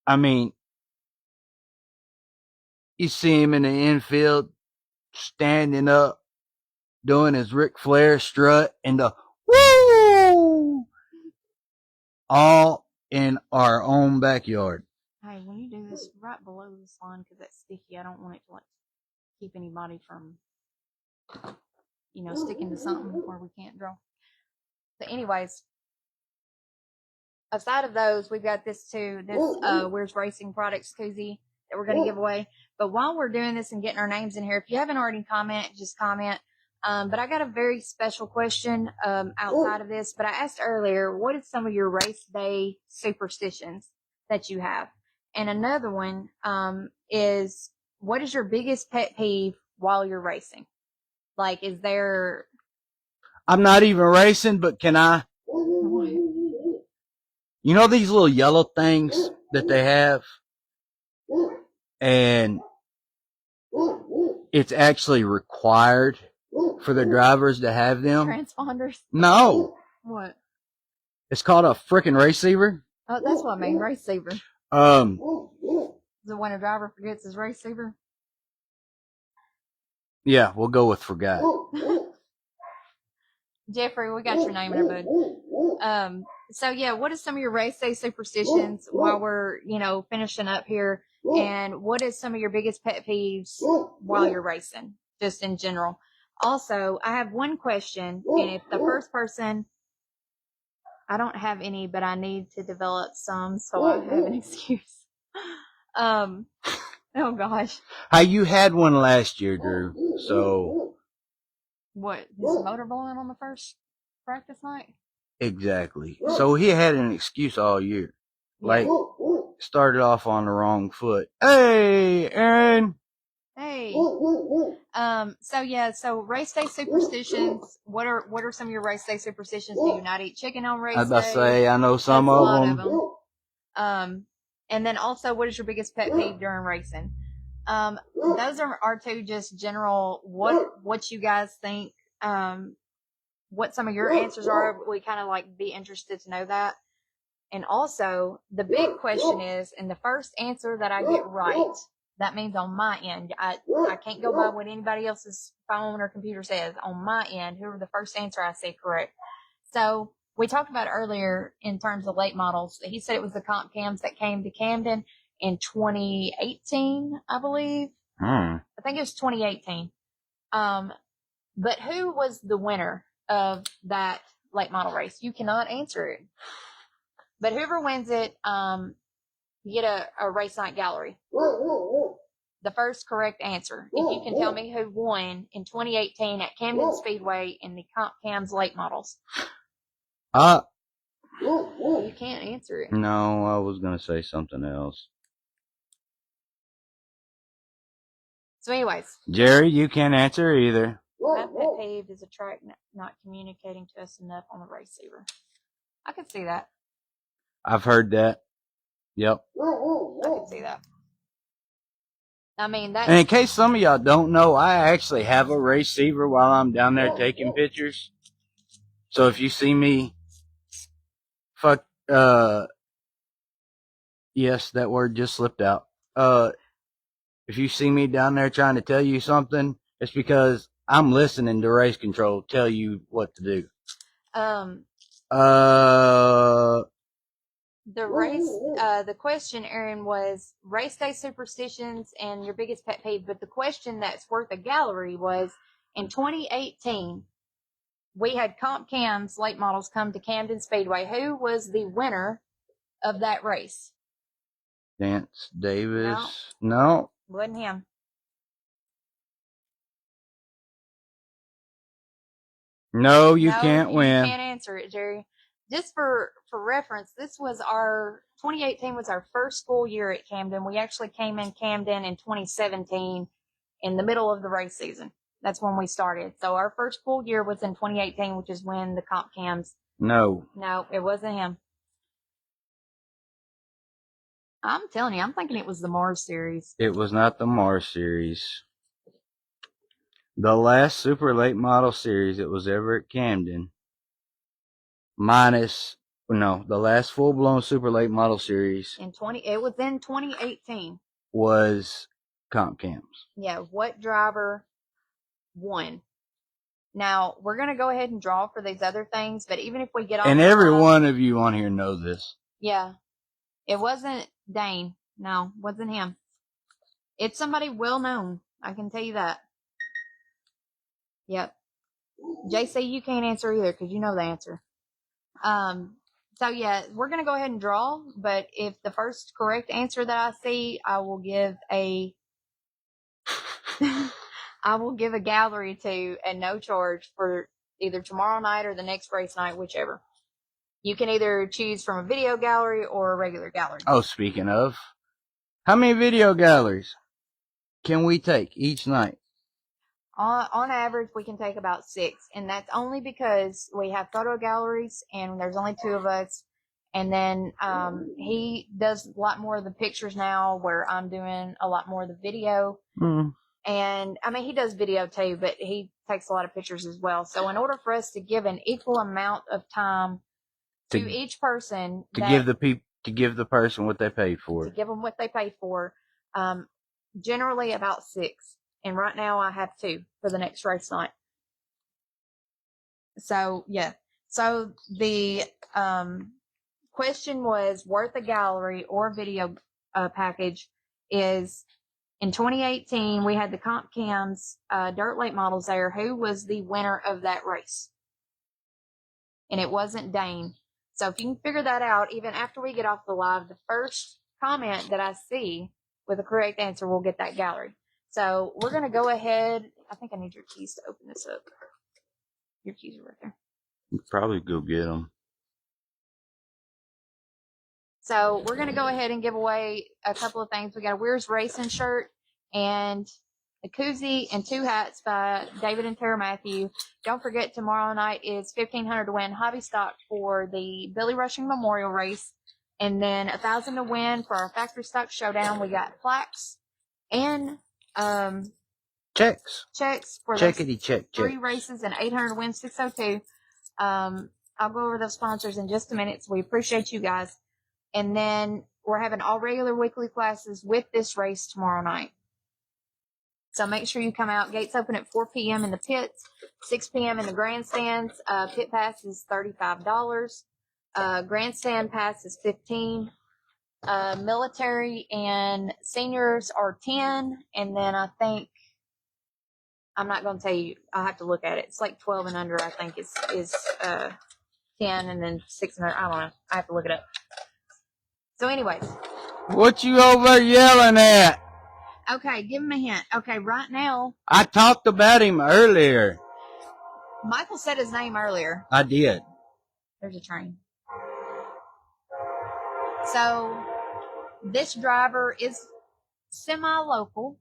[SPEAKER 2] I mean, you see him in the infield, standing up, doing his Ric Flair strut, and the woo! All in our own backyard.
[SPEAKER 1] Hey, when you do this, right below this line, because that's sticky, I don't want it to, like, keep anybody from, sticking to something where we can't draw. But anyways, aside of those, we've got this too, this Weir's Racing Products koozie that we're going to give away. But while we're doing this and getting our names in here, if you haven't already commented, just comment. But I got a very special question outside of this. But I asked earlier, what is some of your race day superstitions that you have? And another one is, what is your biggest pet peeve while you're racing? Like, is there...
[SPEAKER 2] I'm not even racing, but can I?
[SPEAKER 1] What?
[SPEAKER 2] You know these little yellow things that they have? And it's actually required for the drivers to have them.
[SPEAKER 1] Transponders?
[SPEAKER 2] No.
[SPEAKER 1] What?
[SPEAKER 2] It's called a frickin' receiver.
[SPEAKER 1] Oh, that's what I mean, receiver. Is it when a driver forgets his receiver?
[SPEAKER 2] Yeah, we'll go with forgot.
[SPEAKER 1] Jeffrey, we got your name in there, bud. So yeah, what is some of your race day superstitions while we're, finishing up here? And what is some of your biggest pet peeves while you're racing, just in general? Also, I have one question, and if the first person, I don't have any, but I need to develop some, so I have an excuse. Oh gosh.
[SPEAKER 2] Hey, you had one last year, Drew. So
[SPEAKER 1] What? Is the motor blowing on the first practice night?
[SPEAKER 2] exactly. So he had an excuse all year. Like, started off on the wrong foot. Hey, Aaron.
[SPEAKER 1] Hey. So race day superstitions. What are some of your race day superstitions? Do you not eat chicken on race day?
[SPEAKER 2] I was about to say, I know some of them.
[SPEAKER 1] And then also, what is your biggest pet peeve during racing? Those are two just general, what you guys think, what some of your answers are. We kind of be interested to know that. And also, the big question is, and the first answer that I get right, that means on my end, I can't go by what anybody else's phone or computer says. On my end, whoever the first answer I say correct. So we talked about earlier in terms of late models. He said it was the comp cams that came to Camden in 2018, I believe. I think it was 2018. But who was the winner of that late model race? You cannot answer it. But whoever wins it, you get a race night gallery. The first correct answer. If you can tell me who won in 2018 at Camden Speedway in the Comp Cams late models. You can't answer it.
[SPEAKER 2] No, I was going to say something else.
[SPEAKER 1] So anyways.
[SPEAKER 2] Jerry, you can't answer either.
[SPEAKER 1] My pet peeve is a track not communicating to us enough on the receiver. I could see that.
[SPEAKER 2] I've heard that. Yep.
[SPEAKER 1] I could see that. I mean, that.
[SPEAKER 2] And in case some of y'all don't know, I actually have a receiver while I'm down there taking pictures. So if you see me, yes, that word just slipped out. If you see me down there trying to tell you something, it's because I'm listening to race control tell you what to do.
[SPEAKER 1] The question, Aaron, was race day superstitions and your biggest pet peeve. But the question that's worth a gallery was, in 2018, we had Comp Cam's late models come to Camden Speedway. Who was the winner of that race?
[SPEAKER 2] Dance Davis. No.
[SPEAKER 1] Wasn't him.
[SPEAKER 2] No, you can't win.
[SPEAKER 1] You can't answer it, Jerry. Just for reference, this was 2018 was our first full year at Camden. We actually came in Camden in 2017 in the middle of the race season. That's when we started. So our first full year was in 2018, which is when the Comp Cams.
[SPEAKER 2] No,
[SPEAKER 1] it wasn't him. I'm telling you, I'm thinking it was the Mars series.
[SPEAKER 2] It was not the Mars series. The last super late model series that was ever at Camden, the last full blown super late model series
[SPEAKER 1] it was in 2018.
[SPEAKER 2] Was Comp Cams.
[SPEAKER 1] Yeah, what driver won? Now we're gonna go ahead and draw for these other things, but even if we get off,
[SPEAKER 2] and every one of you on here know this.
[SPEAKER 1] Yeah, it wasn't Dane. No, wasn't him. It's somebody well known. I can tell you that. Yep. JC, you can't answer either because you know the answer. So yeah, we're gonna go ahead and draw. But if the first correct answer that I see, I will give a gallery to at no charge for either tomorrow night or the next race night, whichever. You can either choose from a video gallery or a regular gallery.
[SPEAKER 2] Oh, speaking of, How many video galleries can we take each night?
[SPEAKER 1] On average, we can take about 6, and that's only because we have photo galleries, and there's only 2 of us. And then he does a lot more of the pictures now, where I'm doing a lot more of the video.
[SPEAKER 2] Mm.
[SPEAKER 1] And I mean, he does video too, but he takes a lot of pictures as well. So in order for us to give an equal amount of time to each person,
[SPEAKER 2] to give the person what they paid for,
[SPEAKER 1] to give them what they paid for, generally about 6. And right now I have 2 for the next race night. So yeah. So the question was, worth a gallery or video package is, in 2018, we had the Comp Cams Dirt Late models there. Who was the winner of that race? And it wasn't Dane. So if you can figure that out, even after we get off the live, the first comment that I see with the correct answer will get that gallery. So we're going to go ahead. I think I need your keys to open this up. Your keys are right there.
[SPEAKER 2] Probably go get them.
[SPEAKER 1] So we're going to go ahead and give away a couple of things. We got a Weir's Racing shirt and a koozie and 2 hats by David and Tara Matthew. Don't forget, tomorrow night is $1,500 to win hobby stock for the Billy Rushing Memorial Race, and then $1,000 to win for our factory stock showdown. We got plaques and
[SPEAKER 2] checks for
[SPEAKER 1] checkity check 3 races and $800 to win 602. I'll go over those sponsors in just a minute. So we appreciate you guys. And then we're having all regular weekly classes with this race tomorrow night. So make sure you come out. Gates open at 4 p.m. in the pits, 6 p.m. in the grandstands. Pit pass is $35. Grandstand pass is $15. Military and seniors are $10. And then I think, I'm not going to tell you, I'll have to look at it. It's like 12 and under, I think, is 10, and then 6 and under. I don't know. I have to look it up. So anyways.
[SPEAKER 2] What you over yelling at?
[SPEAKER 1] Okay, give him a hint. Okay, right now.
[SPEAKER 2] I talked about him earlier.
[SPEAKER 1] Michael said his name earlier.
[SPEAKER 2] I did.
[SPEAKER 1] There's a train. So this driver is semi-local,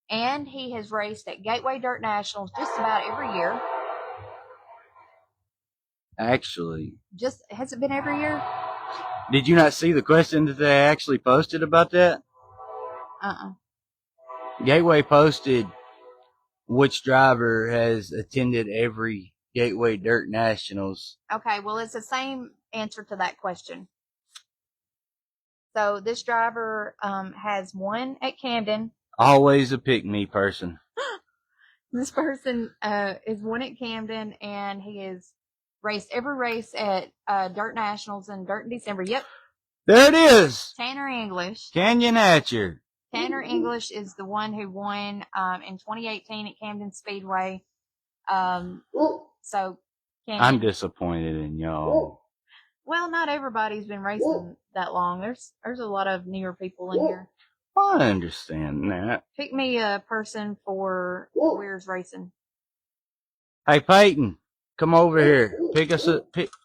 [SPEAKER 1] and he has raced at Gateway Dirt Nationals just about every year.
[SPEAKER 2] Actually.
[SPEAKER 1] Has it been every year?
[SPEAKER 2] Did you not see the question that they actually posted about that? Gateway posted which driver has attended every Gateway Dirt Nationals.
[SPEAKER 1] Okay, well, it's the same answer to that question. So this driver has won at Camden.
[SPEAKER 2] Always a pick-me person.
[SPEAKER 1] This person is won at Camden, and he has raced every race at Dirt Nationals and Dirt in December. Yep.
[SPEAKER 2] There it is.
[SPEAKER 1] Tanner English.
[SPEAKER 2] Canyon Hatcher.
[SPEAKER 1] Tanner English is the one who won in 2018 at Camden Speedway. So Canyon.
[SPEAKER 2] I'm disappointed in y'all.
[SPEAKER 1] Well, not everybody's been racing that long. There's a lot of newer people in here.
[SPEAKER 2] I understand that.
[SPEAKER 1] Pick me a person for Weir's Racing.
[SPEAKER 2] Hey, Peyton, come over here.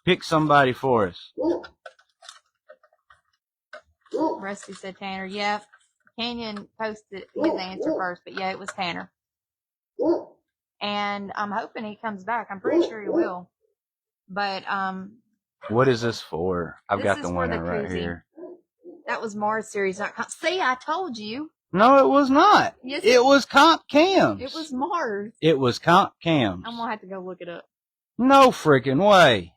[SPEAKER 2] Pick somebody for us.
[SPEAKER 1] Rusty said Tanner. Yeah, Canyon posted his answer first, but yeah, it was Tanner. And I'm hoping he comes back. I'm pretty sure he will. But
[SPEAKER 2] what is this for? I've got the winner right here.
[SPEAKER 1] That was Mars Series, not Comp. See, I told you.
[SPEAKER 2] No, it was not.
[SPEAKER 1] Yes,
[SPEAKER 2] it was Comp Cams.
[SPEAKER 1] It was Mars.
[SPEAKER 2] It was Comp Cams.
[SPEAKER 1] I'm gonna have to go look it up.
[SPEAKER 2] No freaking way.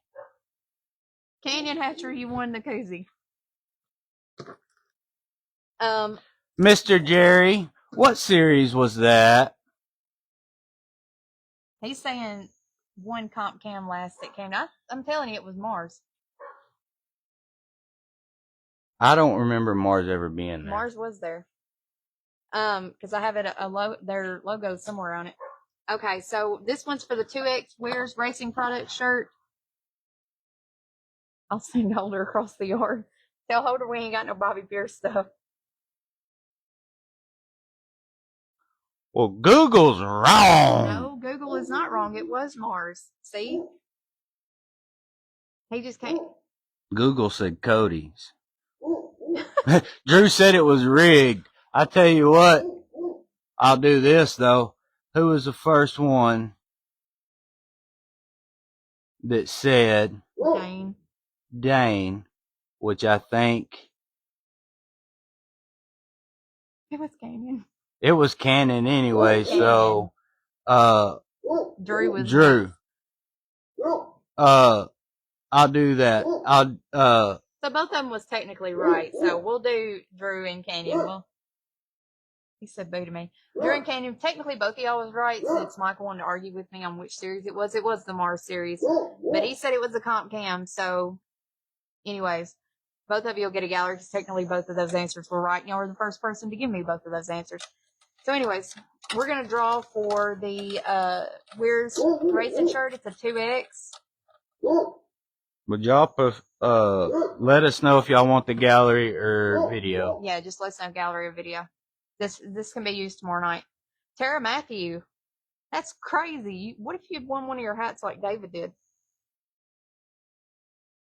[SPEAKER 1] Canyon Hatcher, you won the koozie.
[SPEAKER 2] Mr. Jerry, what series was that?
[SPEAKER 1] He's saying one Comp Cam last that came. I'm telling you, it was Mars.
[SPEAKER 2] I don't remember Mars ever being there.
[SPEAKER 1] Mars was there. Because I have it their logo somewhere on it. Okay, so this one's for the 2X Weir's Racing Product shirt. I'll send Holder across the yard. Tell Holder we ain't got no Bobby Pierce stuff.
[SPEAKER 2] Well, Google's wrong.
[SPEAKER 1] No, Google is not wrong. It was Mars. See? He just can't.
[SPEAKER 2] Google said Cody's. Drew said it was rigged. I tell you what, I'll do this though. Who was the first one that said Dane, which I think
[SPEAKER 1] It was Canyon.
[SPEAKER 2] it was Cannon anyway. So,
[SPEAKER 1] Drew was
[SPEAKER 2] Drew. I'll do that.
[SPEAKER 1] So both of them was technically right. So we'll do Drew and Canyon. He said boo to me. Drew and Canyon, technically both of y'all was right since Michael wanted to argue with me on which series it was. It was the Mars series. But he said it was the Comp Cam. So, anyways, both of you will get a gallery because technically both of those answers were right. And y'all were the first person to give me both of those answers. So, anyways, we're going to draw for the Weir's Racing shirt. It's a 2X.
[SPEAKER 2] Would y'all let us know if y'all want the gallery or video?
[SPEAKER 1] Yeah, just let us know gallery or video. This can be used tomorrow night. Tara Matthew, that's crazy. What if you had won one of your hats like David did?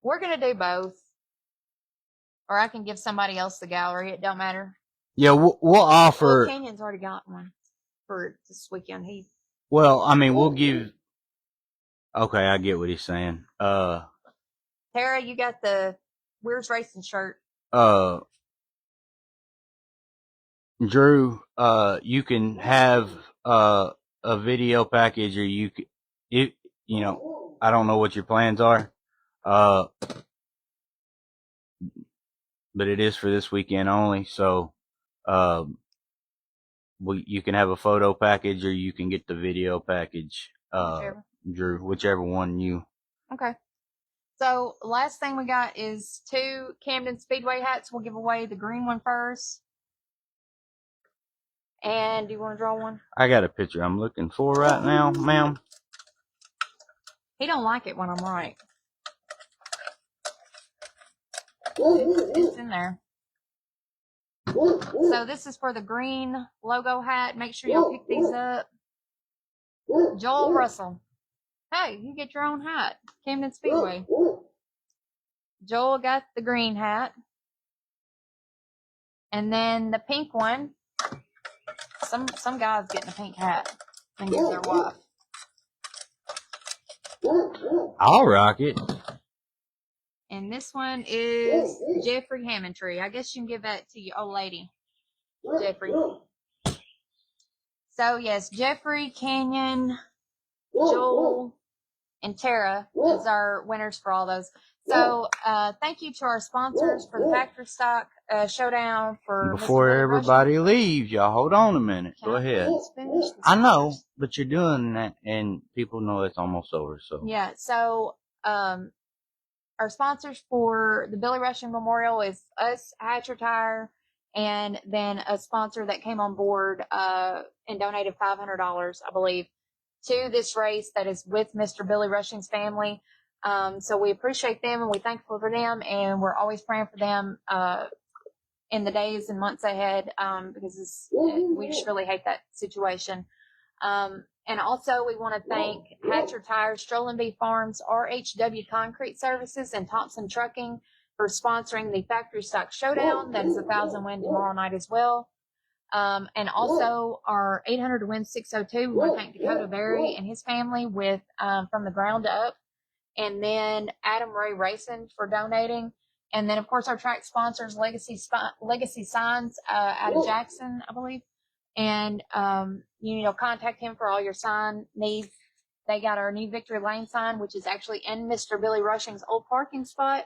[SPEAKER 1] We're gonna do both, or I can give somebody else the gallery. It don't matter.
[SPEAKER 2] Yeah, we'll offer.
[SPEAKER 1] Well, Canyon's already got one for this weekend.
[SPEAKER 2] We'll give. Okay, I get what he's saying.
[SPEAKER 1] Tara, you got the Weir's Racing shirt.
[SPEAKER 2] Drew, you can have a video package, or you can, I don't know what your plans are, but it is for this weekend only. So, you can have a photo package, or you can get the video package. Drew, whichever one you.
[SPEAKER 1] Okay. So last thing we got is 2 Camden Speedway hats. We'll give away the green one first. And do you want to draw one?
[SPEAKER 2] I got a picture I'm looking for right now, ma'am.
[SPEAKER 1] He don't like it when I'm right. It's in there. So this is for the green logo hat. Make sure y'all pick these up. Joel Russell. Hey, you get your own hat. Camden Speedway. Joel got the green hat. And then the pink one. Some guy's getting a pink hat and give their wife.
[SPEAKER 2] I'll rock it.
[SPEAKER 1] And this one is Jeffrey Hammondtree. I guess you can give that to your old lady, Jeffrey. So yes, Jeffrey, Canyon, Joel, and Tara is our winners for all those. So thank you to our sponsors for the Factory Stock Showdown.
[SPEAKER 2] Before everybody leaves, y'all hold on a minute. Go ahead. I know, but you're doing that, and people know it's almost over. So
[SPEAKER 1] yeah. So our sponsors for the Billy Rushing Memorial is us, Hatcher Tire, and then a sponsor that came on board and donated $500, I believe, to this race that is with Mr. Billy Rushing's family. So we appreciate them and we're thankful for them, and we're always praying for them in the days and months ahead because we just really hate that situation. And also we want to thank Hatcher Tires, Strolling Bee Farms, RHW Concrete Services, and Thompson Trucking for sponsoring the Factory Stock Showdown. That is 1,000 win tomorrow night as well. And also our 800 to win 602. We want to thank Dakota Berry and his family with from the ground up. And then Adam Ray Racing for donating. And then, of course, our track sponsors, Legacy Signs out of Jackson, I believe. And, contact him for all your sign needs. They got our new Victory Lane sign, which is actually in Mr. Billy Rushing's old parking spot.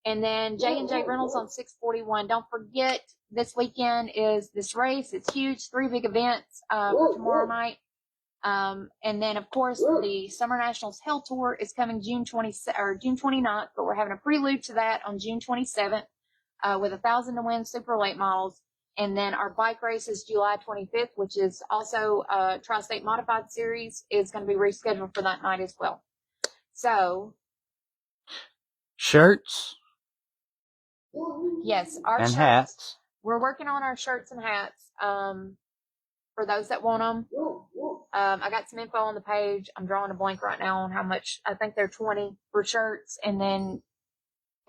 [SPEAKER 1] And then J&J Reynolds on 641. Don't forget, this weekend is this race. It's huge. 3 big events for tomorrow night. And then, of course, the Summer Nationals Hell Tour is coming June 29th, but we're having a prelude to that on June 27th with 1,000 to win super late models. And then our bike race is July 25th, which is also a Tri-State Modified Series, is going to be rescheduled for that night as well. So.
[SPEAKER 2] Shirts?
[SPEAKER 1] Yes, our
[SPEAKER 2] and
[SPEAKER 1] shirts.
[SPEAKER 2] Hats.
[SPEAKER 1] We're working on our shirts and hats for those that want them. I got some info on the page. I'm drawing a blank right now on how much. I think they're $20 for shirts, and then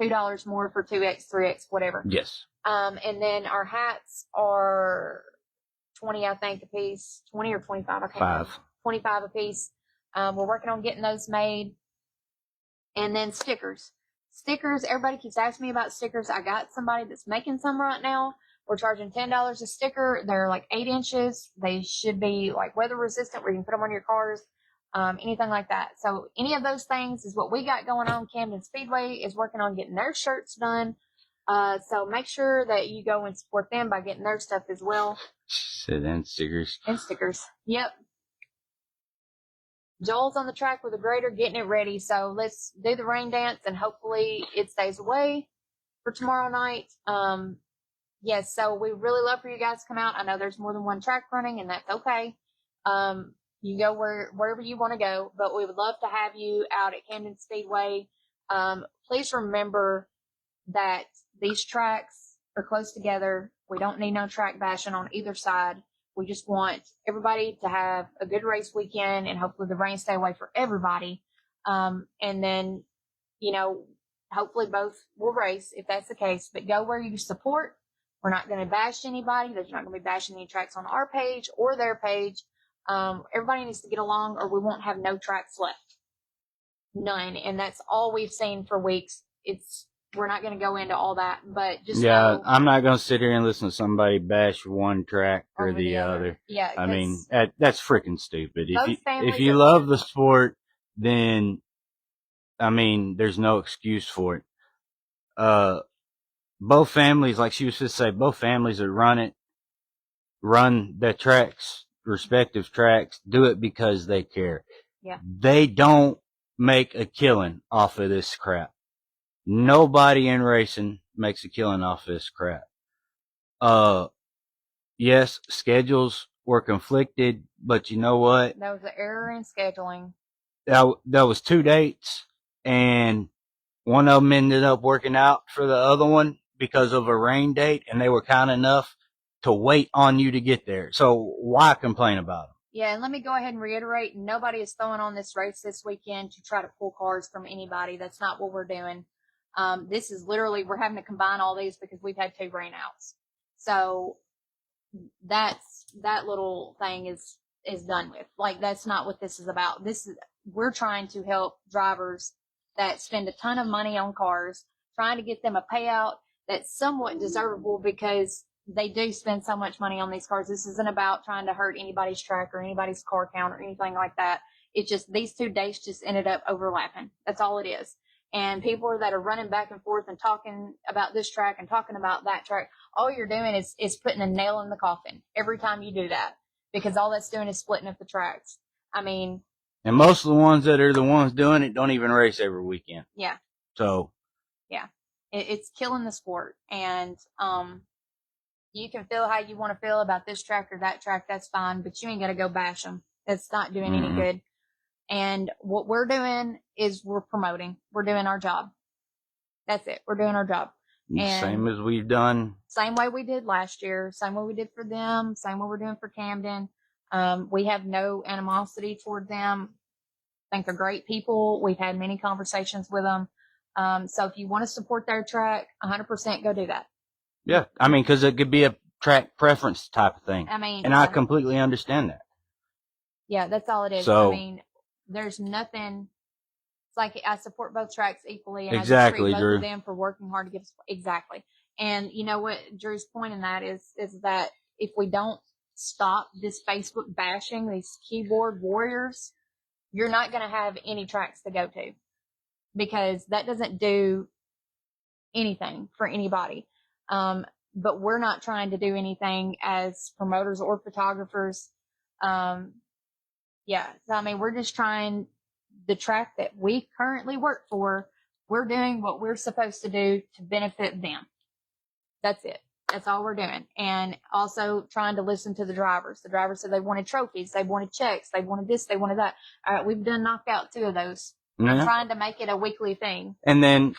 [SPEAKER 1] $2 more for 2X, 3X, whatever.
[SPEAKER 2] Yes.
[SPEAKER 1] And then our hats are 20, I think, a piece. 20 or 25, I can't remember. 25 a piece. We're working on getting those made. And then stickers. Stickers, everybody keeps asking me about stickers. I got somebody that's making some right now. We're charging $10 a sticker. They're like 8 inches. They should be like weather resistant where you can put them on your cars, anything like that. So any of those things is what we got going on. Camden Speedway is working on getting their shirts done. So make sure that you go and support them by getting their stuff as well.
[SPEAKER 2] Sit and stickers.
[SPEAKER 1] And stickers. Yep. Joel's on the track with a grader getting it ready. So let's do the rain dance and hopefully it stays away for tomorrow night. Yes, so we really love for you guys to come out. I know there's more than one track running and that's okay. You go wherever you want to go, but we would love to have you out at Camden Speedway. Please remember that these tracks are close together. We don't need no track bashing on either side. We just want everybody to have a good race weekend and hopefully the rain stay away for everybody. And then, you know, hopefully both will race if that's the case, but go where you support. We're not going to bash anybody. There's not going to be bashing any tracks on our page or their page. Everybody needs to get along or we won't have no tracks left. None. And that's all we've seen for weeks. We're not going to go into all that, but just know,
[SPEAKER 2] I'm not going to sit here and listen to somebody bash one track or the other.
[SPEAKER 1] Yeah,
[SPEAKER 2] I mean, that's freaking stupid. If you
[SPEAKER 1] are
[SPEAKER 2] love the sport, then, I mean, there's no excuse for it. Both families, like she was just say, both families that run the tracks, respective tracks, do it because they care.
[SPEAKER 1] Yeah.
[SPEAKER 2] They don't make a killing off of this crap. Nobody in racing makes a killing off this crap. Yes, schedules were conflicted, but you know what?
[SPEAKER 1] That was an error in scheduling.
[SPEAKER 2] That was 2 dates, and one of them ended up working out for the other one because of a rain date, and they were kind enough to wait on you to get there. So why complain about them?
[SPEAKER 1] Yeah, and let me go ahead and reiterate, nobody is throwing on this race this weekend to try to pull cars from anybody. That's not what we're doing. This is literally, we're having to combine all these because we've had 2 rainouts. So that little thing is done with. Like, that's not what this is about. We're trying to help drivers that spend a ton of money on cars, trying to get them a payout that's somewhat deservable because they do spend so much money on these cars. This isn't about trying to hurt anybody's track or anybody's car count or anything like that. It's just these 2 dates just ended up overlapping. That's all it is. And people that are running back and forth and talking about this track and talking about that track, all you're doing is putting a nail in the coffin every time you do that, because all that's doing is splitting up the tracks. I mean,
[SPEAKER 2] and most of the ones that are the ones doing it don't even race every weekend.
[SPEAKER 1] Yeah.
[SPEAKER 2] So,
[SPEAKER 1] yeah, it's killing the sport. And you can feel how you want to feel about this track or that track. That's fine, but you ain't got to go bash them. That's not doing any good. And what we're doing is we're promoting. We're doing our job. That's it. We're doing our job. And
[SPEAKER 2] same as we've done.
[SPEAKER 1] Same way we did last year. Same way we did for them. Same way we're doing for Camden. We have no animosity toward them. I think they're great people. We've had many conversations with them. So if you want to support their track, 100% go do that.
[SPEAKER 2] Yeah. I mean, cause it could be a track preference type of thing.
[SPEAKER 1] I mean,
[SPEAKER 2] and I completely understand that.
[SPEAKER 1] Yeah, that's all it is.
[SPEAKER 2] So,
[SPEAKER 1] I mean, there's nothing. It's like I support both tracks equally, and
[SPEAKER 2] exactly,
[SPEAKER 1] I just treat both
[SPEAKER 2] Drew.
[SPEAKER 1] of them for working hard to get exactly. And you know what Drew's point in that is that if we don't stop this Facebook bashing, these keyboard warriors, you're not going to have any tracks to go to, because that doesn't do anything for anybody. But we're not trying to do anything as promoters or photographers. Yeah. So, I mean, we're just trying the track that we currently work for. We're doing what we're supposed to do to benefit them. That's it. That's all we're doing. And also trying to listen to the drivers. The drivers said they wanted trophies. They wanted checks. They wanted this. They wanted that. All right. We've knocked out 2 of those. I'm trying to make it a weekly thing.
[SPEAKER 2] And then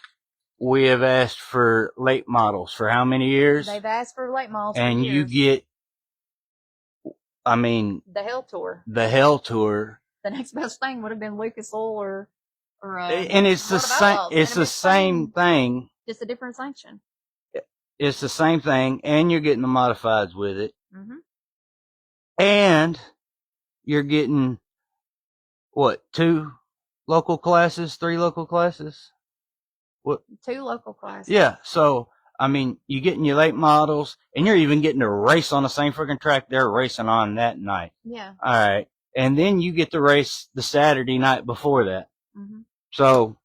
[SPEAKER 2] we have asked for late models for how many years?
[SPEAKER 1] They've asked for late models
[SPEAKER 2] and
[SPEAKER 1] for years.
[SPEAKER 2] You get, I mean,
[SPEAKER 1] the Hell Tour.
[SPEAKER 2] The Hell Tour.
[SPEAKER 1] The next best thing would have been Lucas Oil or or
[SPEAKER 2] And it's the
[SPEAKER 1] World of
[SPEAKER 2] same.
[SPEAKER 1] Outlaws,
[SPEAKER 2] It's the
[SPEAKER 1] Anime
[SPEAKER 2] same
[SPEAKER 1] Spain,
[SPEAKER 2] thing.
[SPEAKER 1] just a different sanction.
[SPEAKER 2] It's the same thing, and you're getting the modifieds with it,
[SPEAKER 1] Mm-hmm.
[SPEAKER 2] and you're getting what, 2 local classes, 3 local classes? What?
[SPEAKER 1] 2 local classes.
[SPEAKER 2] Yeah. So I mean, you're getting your late models, and you're even getting to race on the same freaking track they're racing on that night.
[SPEAKER 1] Yeah.
[SPEAKER 2] All right, and then you get to race the Saturday night before that.
[SPEAKER 1] Mm-hmm.
[SPEAKER 2] So,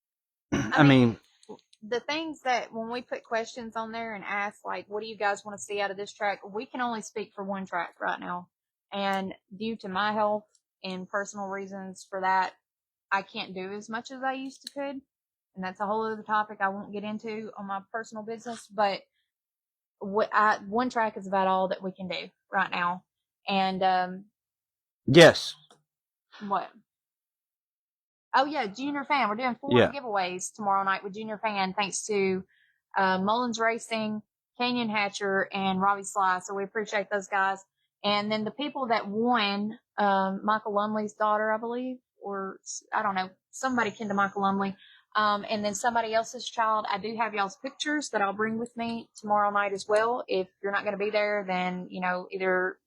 [SPEAKER 2] I mean,
[SPEAKER 1] the things that when we put questions on there and ask, like, what do you guys want to see out of this track? We can only speak for one track right now. And due to my health and personal reasons for that, I can't do as much as I used to could. And that's a whole other topic I won't get into on my personal business. But one track is about all that we can do right now. And,
[SPEAKER 2] yes.
[SPEAKER 1] what? Oh yeah, Junior Fan. We're doing 4 giveaways tomorrow night with Junior Fan, thanks to Mullins Racing, Canyon Hatcher, and Robbie Sly. So we appreciate those guys. And then the people that won, Michael Lumley's daughter, I believe, or I don't know, somebody kin to Michael Lumley, and then somebody else's child. I do have y'all's pictures that I'll bring with me tomorrow night as well. If you're not going to be there, then either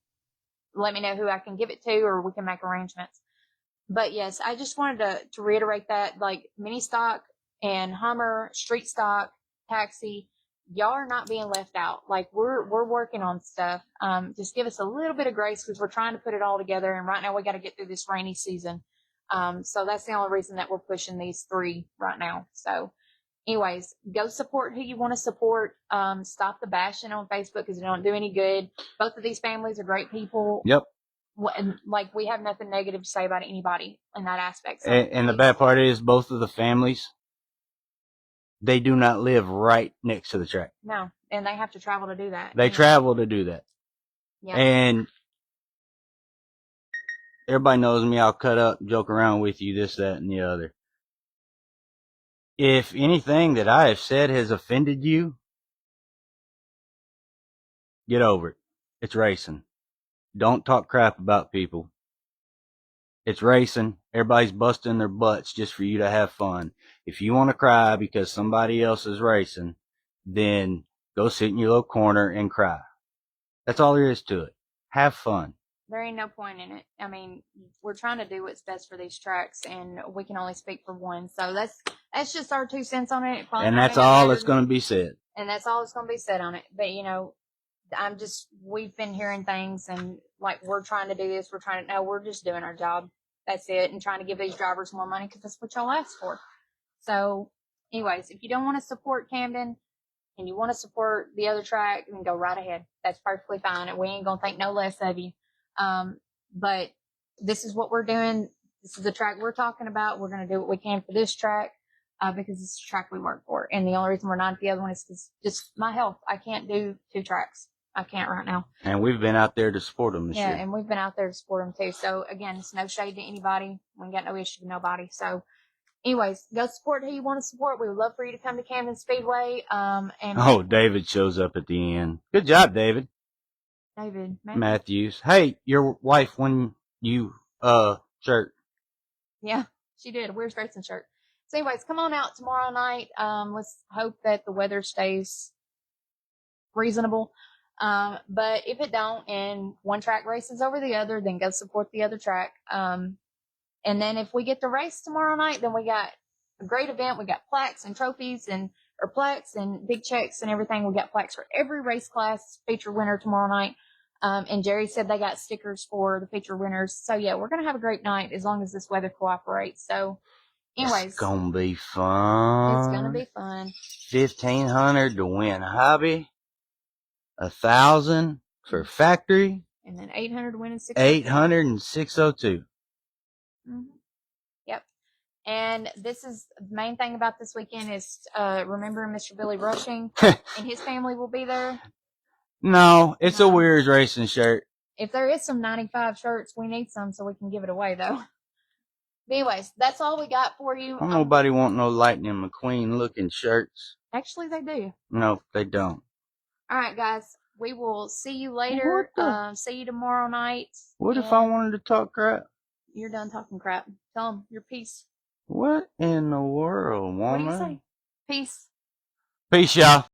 [SPEAKER 1] let me know who I can give it to, or we can make arrangements. But yes, I just wanted to reiterate that, like, mini stock and Hummer, street stock, taxi, y'all are not being left out. Like, we're working on stuff. Just give us a little bit of grace because we're trying to put it all together. And right now we got to get through this rainy season. So that's the only reason that we're pushing these 3 right now. So anyways, go support who you want to support. Stop the bashing on Facebook because it don't do any good. Both of these families are great people.
[SPEAKER 2] Yep.
[SPEAKER 1] Like, we have nothing negative to say about anybody in that aspect. So
[SPEAKER 2] And the bad part is both of the families, they do not live right next to the track.
[SPEAKER 1] No, and they have to travel to do that.
[SPEAKER 2] They travel to do that.
[SPEAKER 1] Yeah.
[SPEAKER 2] And everybody knows me. I'll cut up, joke around with you, this, that, and the other. If anything that I have said has offended you, get over it. It's racing. Don't talk crap about people. It's racing. Everybody's busting their butts just for you to have fun. If you want to cry because somebody else is racing, then go sit in your little corner and cry. That's all there is to it. Have fun.
[SPEAKER 1] There ain't no point in it. I mean, we're trying to do what's best for these tracks, and we can only speak for one. So that's just our 2 cents on it.
[SPEAKER 2] And that's all that's going to be said.
[SPEAKER 1] And that's all that's going to be said on it. But, we've been hearing things, and like, we're trying to do this. We're just doing our job. That's it. And trying to give these drivers more money because that's what y'all asked for. So anyways, if you don't want to support Camden and you want to support the other track, then go right ahead. That's perfectly fine. And we ain't going to think no less of you. But this is what we're doing. This is the track we're talking about. We're going to do what we can for this track, because it's the track we work for. And the only reason we're not at the other one is because just my health. I can't do 2 tracks. I can't right now.
[SPEAKER 2] And we've been out there to support them this year.
[SPEAKER 1] Yeah, and we've been out there to support them too. So again, it's no shade to anybody. We ain't got no issue with nobody. So anyways, go support who you want to support. We would love for you to come to Camden Speedway.
[SPEAKER 2] David shows up at the end. Good job, David.
[SPEAKER 1] David
[SPEAKER 2] Matthews. Hey, your wife won you shirt.
[SPEAKER 1] Yeah, she did. A Weird Racing shirt. So anyways, come on out tomorrow night. Let's hope that the weather stays reasonable. But if it don't and one track races over the other, then go support the other track. And then if we get the race tomorrow night, then we got a great event. We got plaques and trophies or plaques and big checks and everything. We got plaques for every race class feature winner tomorrow night. And Jerry said they got stickers for the feature winners. So yeah, we're going to have a great night as long as this weather cooperates. So anyways,
[SPEAKER 2] it's going to be fun.
[SPEAKER 1] It's going to be fun.
[SPEAKER 2] 1,500 to win hobby. 1,000 for factory.
[SPEAKER 1] And then 800 to win in
[SPEAKER 2] 800 and 602.
[SPEAKER 1] Mm-hmm. Yep. And this is the main thing about this weekend is remembering Mr. Billy Rushing, and his family will be there.
[SPEAKER 2] No, it's a Weir's Racing shirt.
[SPEAKER 1] If there is some 95 shirts, we need some so we can give it away, though. But anyways, that's all we got for you.
[SPEAKER 2] Nobody want no Lightning McQueen looking shirts.
[SPEAKER 1] Actually, they do.
[SPEAKER 2] No, they don't.
[SPEAKER 1] All right, guys. We will see you later. See you tomorrow night.
[SPEAKER 2] What if I wanted to talk crap?
[SPEAKER 1] You're done talking crap. Tell them your piece.
[SPEAKER 2] What in the world,
[SPEAKER 1] What do you
[SPEAKER 2] woman?
[SPEAKER 1] say? Peace.
[SPEAKER 2] Peace, y'all.